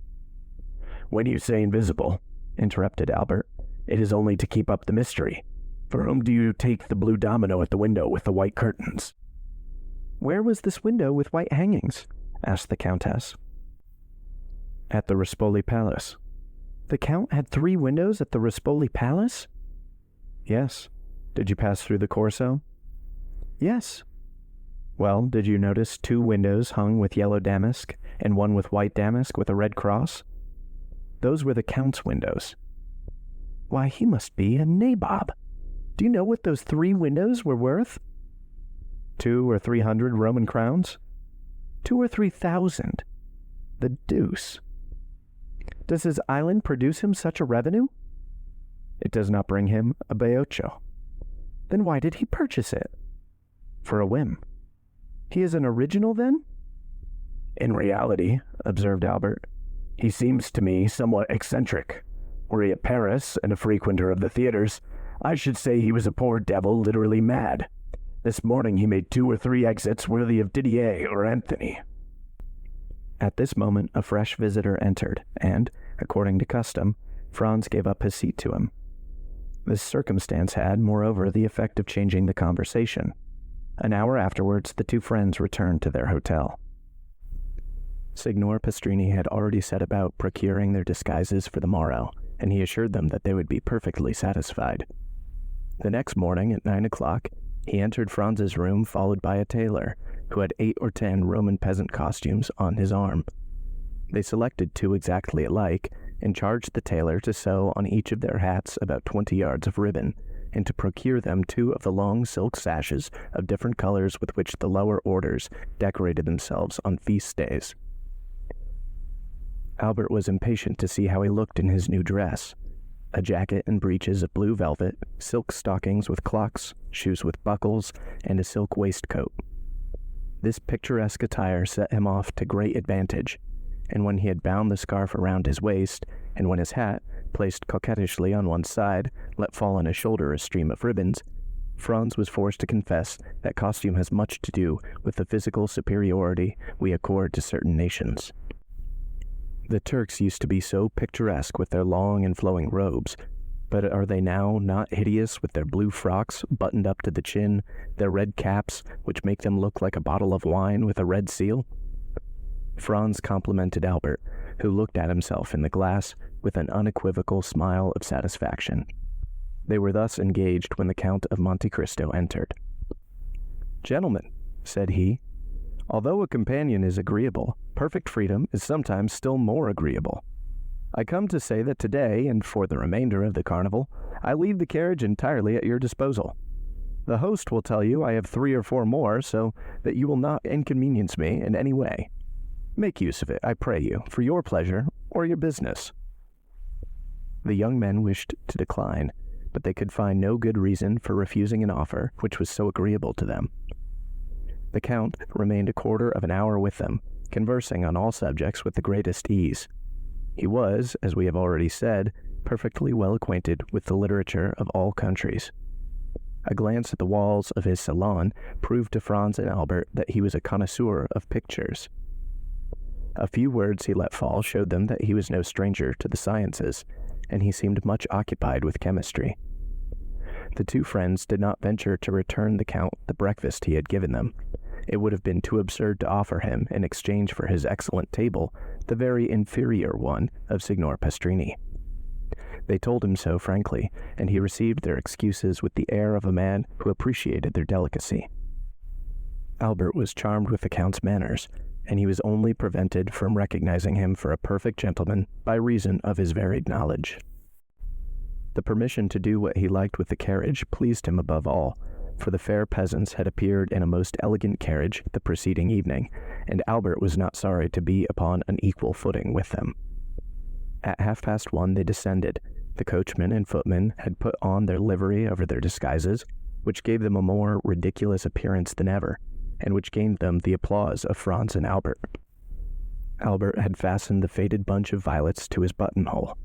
S2: "When you say invisible," interrupted Albert, "it is only to keep up the mystery. For whom do you take the blue domino at the window with the white curtains?"
S1: "Where was this window with white hangings?" asked the Countess. "At the Rispoli Palace." "The Count had 3 windows at the Rispoli Palace?" "Yes. Did you pass through the Corso?" "Yes." "Well, did you notice 2 windows hung with yellow damask, and one with white damask with a red cross? Those were the Count's windows." "Why, he must be a nabob. Do you know what those 3 windows were worth?" 200 or 300 Roman crowns." 2,000 or 3,000. The deuce. Does his island produce him such a revenue? It does not bring him a baioccho. Then why did he purchase it? For a whim. He is an original, then?
S2: "In reality," observed Albert, "he seems to me somewhat eccentric. Were he at Paris and a frequenter of the theaters, I should say he was a poor devil literally mad. This morning he made 2 or 3 exits worthy of Didier or Anthony."
S1: At this moment a fresh visitor entered, and, according to custom, Franz gave up his seat to him. This circumstance had, moreover, the effect of changing the conversation. An hour afterwards, the 2 friends returned to their hotel. Signor Pastrini had already set about procuring their disguises for the morrow, and he assured them that they would be perfectly satisfied. The next morning, at 9 o'clock, he entered Franz's room, followed by a tailor, who had 8 or 10 Roman peasant costumes on his arm. They selected 2 exactly alike and charged the tailor to sew on each of their hats about 20 yards of ribbon, and to procure them 2 of the long silk sashes of different colors with which the lower orders decorated themselves on feast days. Albert was impatient to see how he looked in his new dress. A jacket and breeches of blue velvet, silk stockings with clocks, shoes with buckles, and a silk waistcoat. This picturesque attire set him off to great advantage, and when he had bound the scarf around his waist, and when his hat, placed coquettishly on one side, let fall on his shoulder a stream of ribbons, Franz was forced to confess that costume has much to do with the physical superiority we accord to certain nations. The Turks used to be so picturesque with their long and flowing robes, but are they now not hideous with their blue frocks buttoned up to the chin, their red caps, which make them look like a bottle of wine with a red seal? Franz complimented Albert, who looked at himself in the glass with an unequivocal smile of satisfaction. They were thus engaged when the Count of Monte Cristo entered. "Gentlemen," said he, "although a companion is agreeable, perfect freedom is sometimes still more agreeable. I come to say that today, and for the remainder of the carnival, I leave the carriage entirely at your disposal. The host will tell you I have 3 or 4 more, so that you will not inconvenience me in any way. Make use of it, I pray you, for your pleasure or your business." The young men wished to decline, but they could find no good reason for refusing an offer which was so agreeable to them. The Count remained a quarter of an hour with them, conversing on all subjects with the greatest ease. He was, as we have already said, perfectly well acquainted with the literature of all countries. A glance at the walls of his salon proved to Franz and Albert that he was a connoisseur of pictures. A few words he let fall showed them that he was no stranger to the sciences, and he seemed much occupied with chemistry. The 2 friends did not venture to return the Count the breakfast he had given them. It would have been too absurd to offer him, in exchange for his excellent table, the very inferior one of Signor Pastrini. They told him so frankly, and he received their excuses with the air of a man who appreciated their delicacy. Albert was charmed with the Count's manners, and he was only prevented from recognizing him for a perfect gentleman by reason of his varied knowledge. The permission to do what he liked with the carriage pleased him above all, for the fair peasants had appeared in a most elegant carriage the preceding evening, and Albert was not sorry to be upon an equal footing with them. At 1:30 they descended. The coachman and footman had put on their livery over their disguises, which gave them a more ridiculous appearance than ever, and which gained them the applause of Franz and Albert. Albert had fastened the faded bunch of violets to his buttonhole.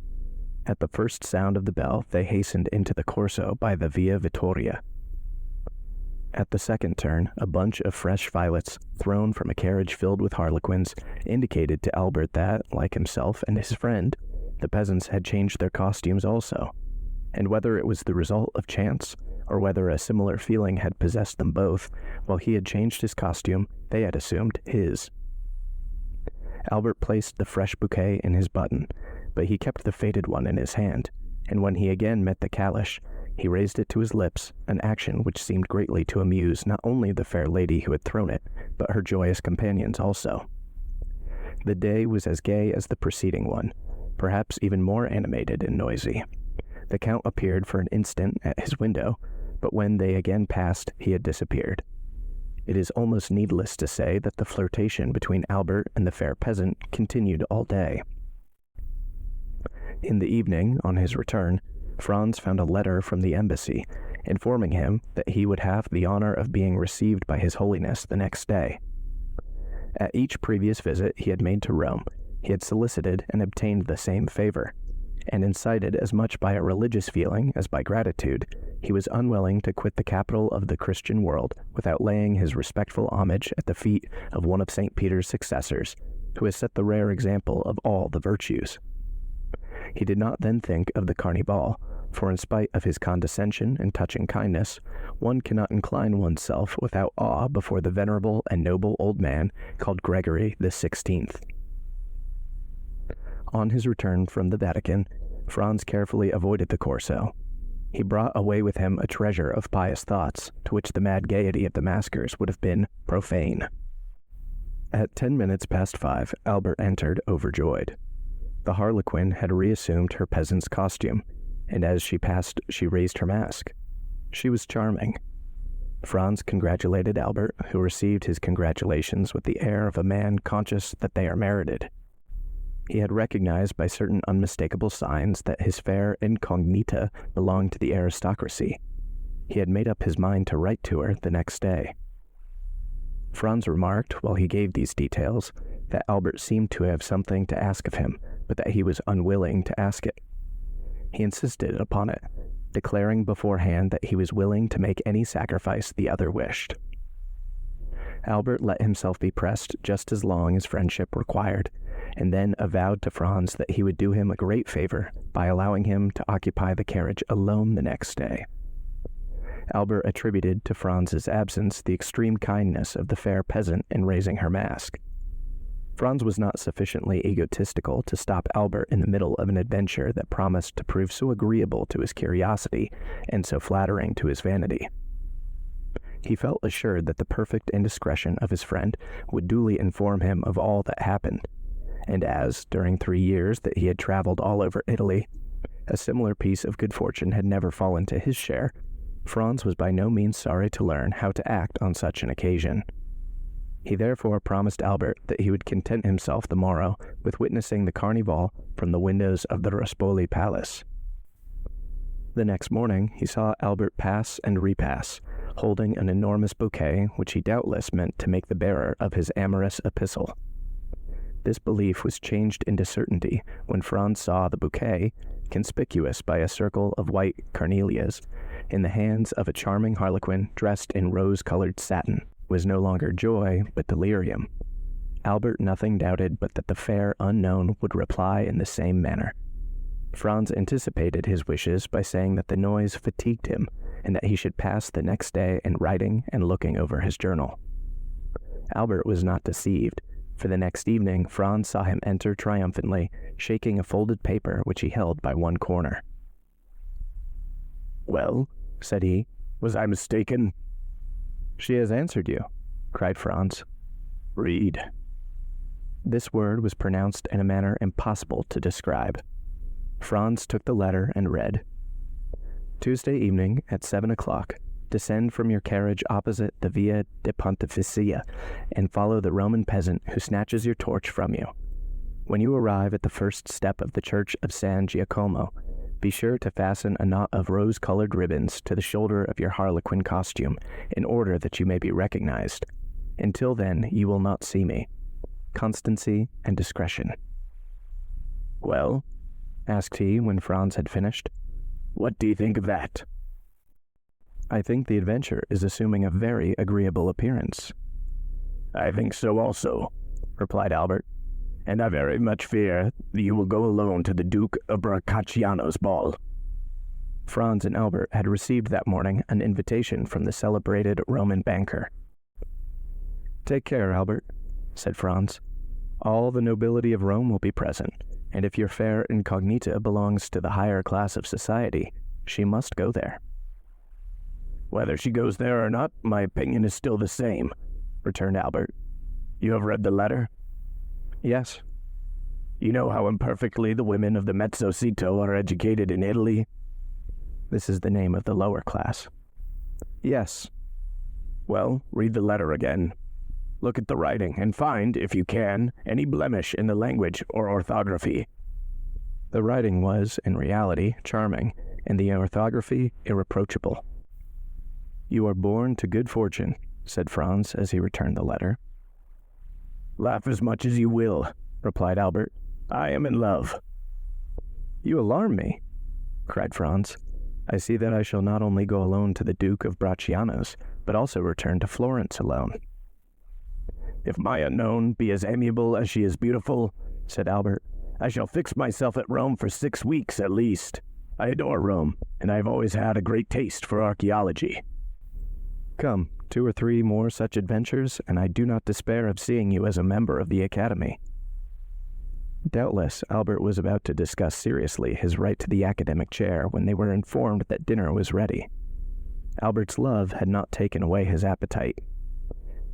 S1: At the first sound of the bell, they hastened into the Corso by the Via Vittoria. At the second turn, a bunch of fresh violets, thrown from a carriage filled with harlequins, indicated to Albert that, like himself and his friend, the peasants had changed their costumes also, and whether it was the result of chance, or whether a similar feeling had possessed them both, while he had changed his costume, they had assumed his. Albert placed the fresh bouquet in his button, but he kept the faded one in his hand, and when he again met the calash, he raised it to his lips, an action which seemed greatly to amuse not only the fair lady who had thrown it, but her joyous companions also. The day was as gay as the preceding one, perhaps even more animated and noisy. The Count appeared for an instant at his window, but when they again passed, he had disappeared. It is almost needless to say that the flirtation between Albert and the fair peasant continued all day. In the evening, on his return, Franz found a letter from the embassy, informing him that he would have the honor of being received by His Holiness the next day. At each previous visit he had made to Rome, he had solicited and obtained the same favor, and incited as much by a religious feeling as by gratitude, he was unwilling to quit the capital of the Christian world without laying his respectful homage at the feet of one of St. Peter's successors, who has set the rare example of all the virtues. He did not then think of the Carnival, for in spite of his condescension and touching kindness, one cannot incline oneself without awe before the venerable and noble old man called Gregory the 16th. On his return from the Vatican, Franz carefully avoided the Corso. He brought away with him a treasure of pious thoughts, to which the mad gaiety of the maskers would have been profane. At 10 minutes past 5, Albert entered, overjoyed. The harlequin had reassumed her peasant's costume, and as she passed, she raised her mask. She was charming. Franz congratulated Albert, who received his congratulations with the air of a man conscious that they are merited. He had recognized by certain unmistakable signs that his fair incognita belonged to the aristocracy. He had made up his mind to write to her the next day. Franz remarked, while he gave these details, that Albert seemed to have something to ask of him, but that he was unwilling to ask it. He insisted upon it, declaring beforehand that he was willing to make any sacrifice the other wished. Albert let himself be pressed just as long as friendship required, and then avowed to Franz that he would do him a great favor by allowing him to occupy the carriage alone the next day. Albert attributed to Franz's absence the extreme kindness of the fair peasant in raising her mask. Franz was not sufficiently egotistical to stop Albert in the middle of an adventure that promised to prove so agreeable to his curiosity and so flattering to his vanity. He felt assured that the perfect indiscretion of his friend would duly inform him of all that happened, and as, during 3 years that he had traveled all over Italy, a similar piece of good fortune had never fallen to his share, Franz was by no means sorry to learn how to act on such an occasion. He therefore promised Albert that he would content himself the morrow with witnessing the Carnival from the windows of the Rospoli Palace. The next morning he saw Albert pass and repass, holding an enormous bouquet which he doubtless meant to make the bearer of his amorous epistle. This belief was changed into certainty when Franz saw the bouquet, conspicuous by a circle of white carnelias, in the hands of a charming harlequin dressed in rose-colored satin, was no longer joy but delirium. Albert nothing doubted but that the fair unknown would reply in the same manner. Franz anticipated his wishes by saying that the noise fatigued him, and that he should pass the next day in writing and looking over his journal. Albert was not deceived, for the next evening Franz saw him enter triumphantly, shaking a folded paper which he held by one corner.
S2: "Well," said he, "was I mistaken?"
S1: "She has answered you," cried Franz.
S2: "Read."
S1: This word was pronounced in a manner impossible to describe. Franz took the letter and read, "Tuesday evening at 7 o'clock, descend from your carriage opposite the Via de Pontificia and follow the Roman peasant who snatches your torch from you. When you arrive at the first step of the church of San Giacomo, be sure to fasten a knot of rose-colored ribbons to the shoulder of your harlequin costume in order that you may be recognized. Until then, you will not see me. Constancy and discretion."
S2: "Well,"
S1: asked he when Franz had finished,
S2: "what do you think of that?"
S1: "I think the adventure is assuming a very agreeable appearance."
S2: "I think so also," replied Albert, "and I very much fear that you will go alone to the Duke of Braccacciano's ball."
S1: Franz and Albert had received that morning an invitation from the celebrated Roman banker. "Take care, Albert," said Franz. "All the nobility of Rome will be present, and if your fair incognita belongs to the higher class of society, she must go there."
S2: "Whether she goes there or not, my opinion is still the same," returned Albert. "You have read the letter?"
S1: "Yes."
S2: "You know how imperfectly the women of the Mezzocito are educated in Italy?"
S1: "This is the name of the lower class." "Yes."
S2: "Well, read the letter again. Look at the writing, and find, if you can, any blemish in the language or orthography."
S1: The writing was, in reality, charming, and the orthography irreproachable. "You are born to good fortune," said Franz as he returned the letter.
S2: "Laugh as much as you will," replied Albert. "I am in love."
S1: "You alarm me," cried Franz. "I see that I shall not only go alone to the Duke of Bracciano's, but also return to Florence alone."
S2: "If my unknown be as amiable as she is beautiful," said Albert, "I shall fix myself at Rome for 6 weeks at least. I adore Rome, and I have always had a great taste for archaeology."
S1: "Come, 2 or 3 more such adventures, and I do not despair of seeing you as a member of the Academy." Doubtless, Albert was about to discuss seriously his right to the academic chair when they were informed that dinner was ready. Albert's love had not taken away his appetite.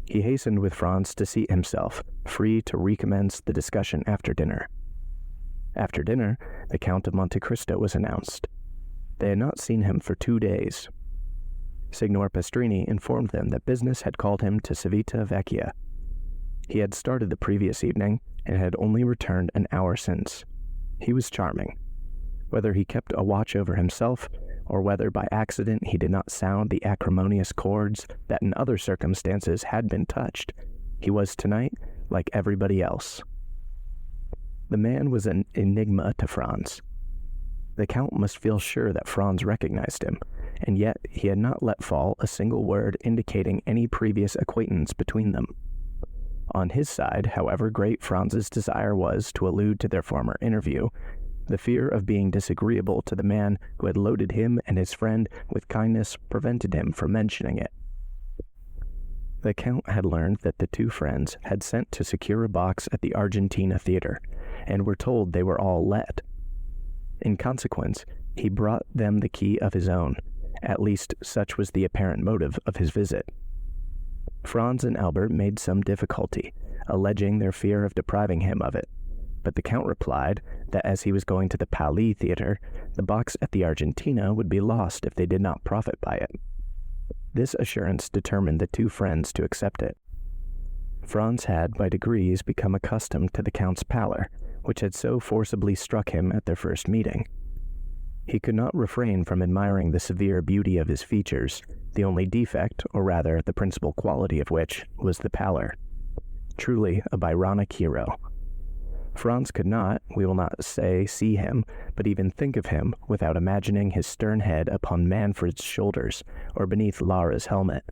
S1: He hastened with Franz to seat himself, free to recommence the discussion after dinner. After dinner, the Count of Monte Cristo was announced. They had not seen him for 2 days. Signor Pastrini informed them that business had called him to Civita Vecchia. He had started the previous evening and had only returned an hour since. He was charming. Whether he kept a watch over himself, or whether by accident he did not sound the acrimonious chords that in other circumstances had been touched, he was tonight like everybody else. The man was an enigma to Franz. The Count must feel sure that Franz recognized him, and yet he had not let fall a single word indicating any previous acquaintance between them. On his side, however great Franz's desire was to allude to their former interview, the fear of being disagreeable to the man who had loaded him and his friend with kindness prevented him from mentioning it. The Count had learned that the two friends had sent to secure a box at the Argentina Theater, and were told they were all let. In consequence, he brought them the key of his own, at least such was the apparent motive of his visit. Franz and Albert made some difficulty, alleging their fear of depriving him of it, but the Count replied that as he was going to the Palais Theater, the box at the Argentina would be lost if they did not profit by it. This assurance determined the two friends to accept it. Franz had by degrees become accustomed to the Count's pallor, which had so forcibly struck him at their first meeting. He could not refrain from admiring the severe beauty of his features, the only defect, or rather the principal quality of which, was the pallor. Truly a Byronic hero. Franz could not, we will not say see him, but even think of him without imagining his stern head upon Manfred's shoulders, or beneath Lara's helmet.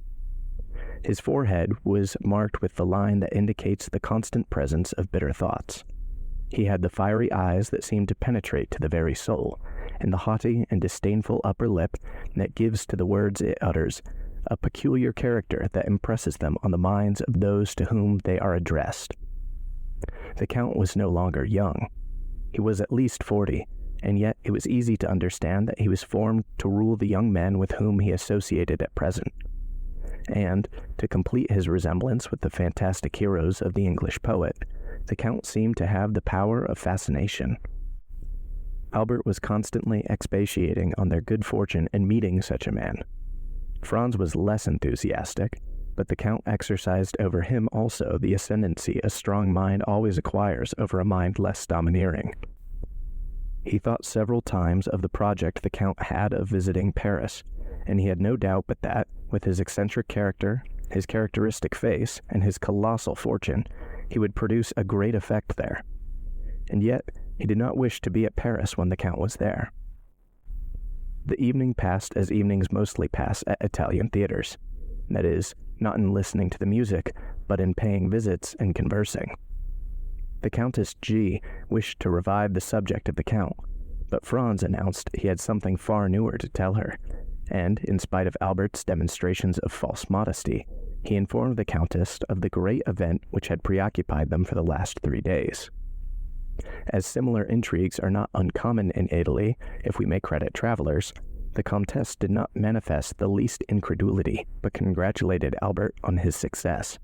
S1: His forehead was marked with the line that indicates the constant presence of bitter thoughts. He had the fiery eyes that seemed to penetrate to the very soul, and the haughty and disdainful upper lip that gives to the words it utters a peculiar character that impresses them on the minds of those to whom they are addressed. The Count was no longer young. He was at least 40, and yet it was easy to understand that he was formed to rule the young men with whom he associated at present. And, to complete his resemblance with the fantastic heroes of the English poet, the Count seemed to have the power of fascination. Albert was constantly expatiating on their good fortune in meeting such a man. Franz was less enthusiastic, but the Count exercised over him also the ascendancy a strong mind always acquires over a mind less domineering. He thought several times of the project the Count had of visiting Paris, and he had no doubt but that, with his eccentric character, his characteristic face, and his colossal fortune, he would produce a great effect there. And yet, he did not wish to be at Paris when the Count was there. The evening passed as evenings mostly pass at Italian theaters, that is, not in listening to the music, but in paying visits and conversing. The Countess G. wished to revive the subject of the Count, but Franz announced he had something far newer to tell her, and, in spite of Albert's demonstrations of false modesty, he informed the Countess of the great event which had preoccupied them for the last 3 days. As similar intrigues are not uncommon in Italy, if we may credit travelers, the Comtesse did not manifest the least incredulity, but congratulated Albert on his success.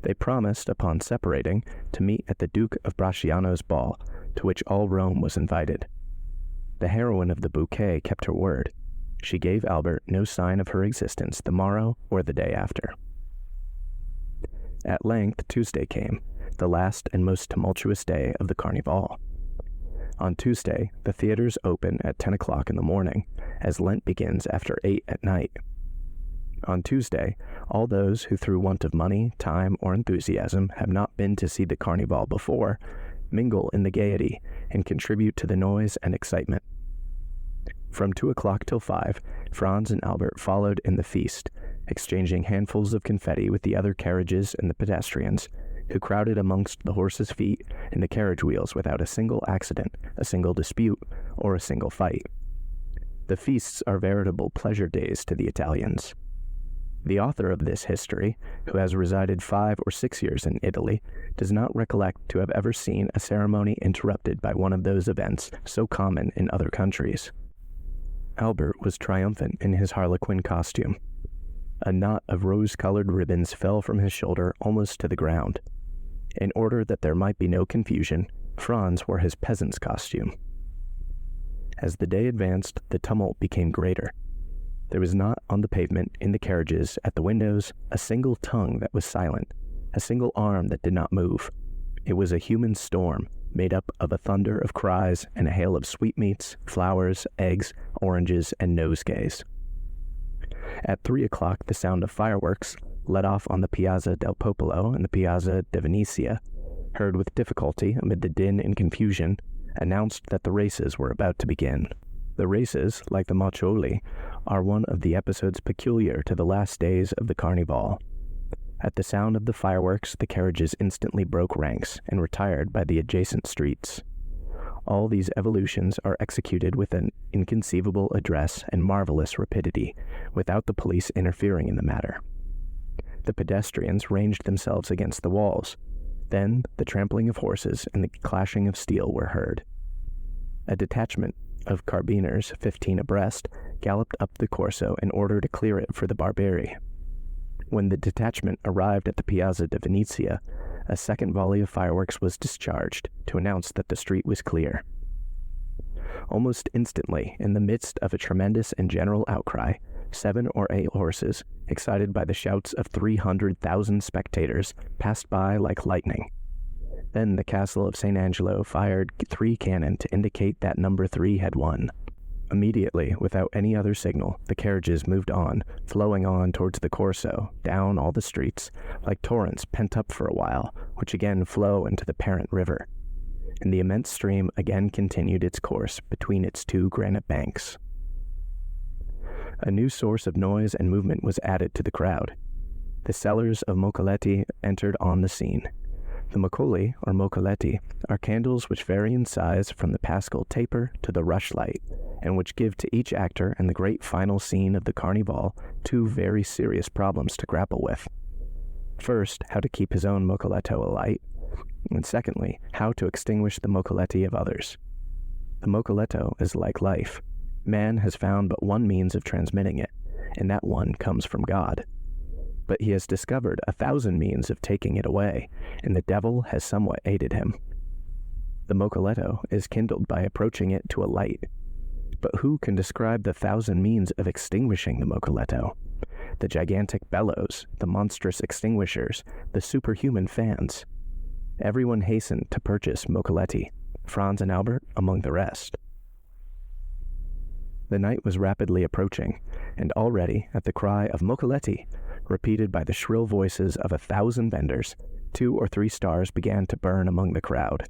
S1: They promised, upon separating, to meet at the Duke of Bracciano's ball, to which all Rome was invited. The heroine of the bouquet kept her word. She gave Albert no sign of her existence the morrow or the day after. At length Tuesday came, the last and most tumultuous day of the Carnival. On Tuesday, the theaters open at 10 o'clock in the morning, as Lent begins after 8 at night. On Tuesday, all those who through want of money, time, or enthusiasm have not been to see the Carnival before, mingle in the gaiety and contribute to the noise and excitement. From 2 o'clock till 5, Franz and Albert followed in the feast, exchanging handfuls of confetti with the other carriages and the pedestrians, who crowded amongst the horses' feet and the carriage wheels without a single accident, a single dispute, or a single fight. The feasts are veritable pleasure days to the Italians. The author of this history, who has resided 5 or 6 years in Italy, does not recollect to have ever seen a ceremony interrupted by one of those events so common in other countries. Albert was triumphant in his harlequin costume. A knot of rose-colored ribbons fell from his shoulder almost to the ground. In order that there might be no confusion, Franz wore his peasant's costume. As the day advanced, the tumult became greater. There was not on the pavement, in the carriages, at the windows, a single tongue that was silent, a single arm that did not move. It was a human storm, made up of a thunder of cries and a hail of sweetmeats, flowers, eggs, oranges, and nosegays. At 3 o'clock, the sound of fireworks, let off on the Piazza del Popolo and the Piazza di Venezia, heard with difficulty amid the din and confusion, announced that the races were about to begin. The races, like the Moccioli, are one of the episodes peculiar to the last days of the Carnival. At the sound of the fireworks, the carriages instantly broke ranks and retired by the adjacent streets. All these evolutions are executed with an inconceivable address and marvelous rapidity, without the police interfering in the matter. The pedestrians ranged themselves against the walls. Then the trampling of horses and the clashing of steel were heard. A detachment of carbineers, 15 abreast, galloped up the Corso in order to clear it for the Barbieri. When the detachment arrived at the Piazza di Venezia, a second volley of fireworks was discharged to announce that the street was clear. Almost instantly, in the midst of a tremendous and general outcry, 7 or 8 horses, excited by the shouts of 300,000 spectators, passed by like lightning. Then the castle of St. Angelo fired 3 cannon to indicate that number 3 had won. Immediately, without any other signal, the carriages moved on, flowing on towards the Corso, down all the streets, like torrents pent up for a while, which again flow into the parent river. And the immense stream again continued its course between its 2 granite banks. A new source of noise and movement was added to the crowd. The sellers of mocoletti entered on the scene. The moccoli, or mocoletti, are candles which vary in size from the paschal taper to the rushlight, and which give to each actor in the great final scene of the Carnival 2 very serious problems to grapple with. First, how to keep his own mocoletto alight, and secondly, how to extinguish the mocoletti of others. The mocoletto is like life. Man has found but one means of transmitting it, and that one comes from God. But he has discovered 1,000 means of taking it away, and the devil has somewhat aided him. The mocoletto is kindled by approaching it to a light. But who can describe the 1,000 means of extinguishing the mocoletto? The gigantic bellows, the monstrous extinguishers, the superhuman fans. Everyone hastened to purchase mocoletti, Franz and Albert among the rest. The night was rapidly approaching, and already, at the cry of mocoletti, repeated by the shrill voices of 1,000 vendors, 2 or 3 stars began to burn among the crowd.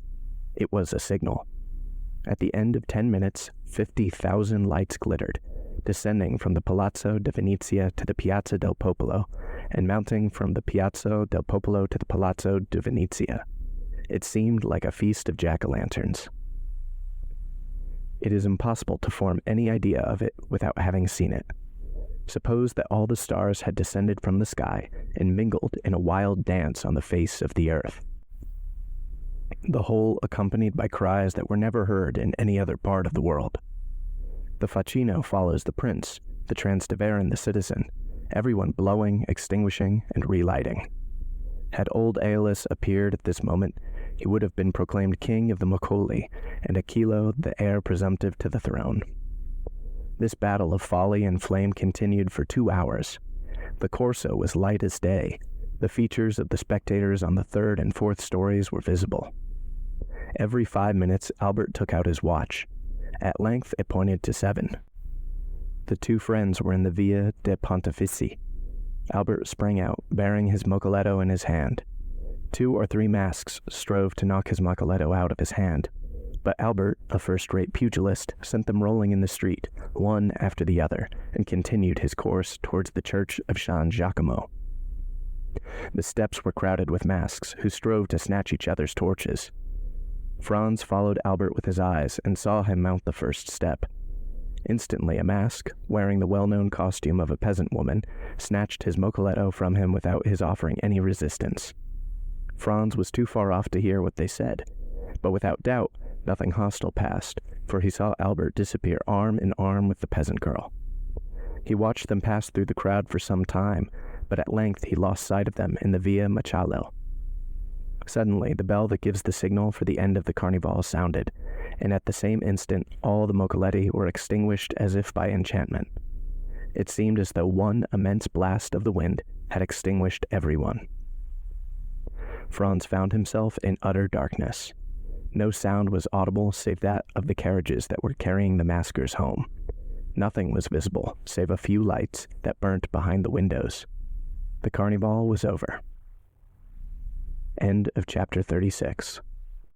S1: It was a signal. At the end of 10 minutes, 50,000 lights glittered, descending from the Palazzo di Venezia to the Piazza del Popolo, and mounting from the Piazza del Popolo to the Palazzo di Venezia. It seemed like a feast of jack-o'-lanterns. It is impossible to form any idea of it without having seen it. Suppose that all the stars had descended from the sky and mingled in a wild dance on the face of the earth. The whole accompanied by cries that were never heard in any other part of the world. The facchino follows the prince, the Transteverin the citizen, everyone blowing, extinguishing, and relighting. Had old Aeolus appeared at this moment, he would have been proclaimed king of the Moccoli, and Achillo the heir presumptive to the throne. This battle of folly and flame continued for 2 hours. The Corso was light as day. The features of the spectators on the 3rd and 4th stories were visible. Every 5 minutes, Albert took out his watch. At length, it pointed to 7. The 2 friends were in the Via de' Pontefici. Albert sprang out, bearing his mocoletto in his hand. 2 or 3 masks strove to knock his mocoletto out of his hand, but Albert, a first-rate pugilist, sent them rolling in the street, one after the other, and continued his course towards the church of San Giacomo. The steps were crowded with masks, who strove to snatch each other's torches. Franz followed Albert with his eyes and saw him mount the first step. Instantly a mask, wearing the well-known costume of a peasant woman, snatched his mocoletto from him without his offering any resistance. Franz was too far off to hear what they said, but without doubt, nothing hostile passed, for he saw Albert disappear arm in arm with the peasant girl. He watched them pass through the crowd for some time, but at length he lost sight of them in the Via Machalo. Suddenly, the bell that gives the signal for the end of the carnival sounded, and at the same instant all the mocoletti were extinguished as if by enchantment. It seemed as though one immense blast of the wind had extinguished everyone. Franz found himself in utter darkness. No sound was audible save that of the carriages that were carrying the maskers home. Nothing was visible save a few lights that burnt behind the windows. The carnival was over. End of chapter 36.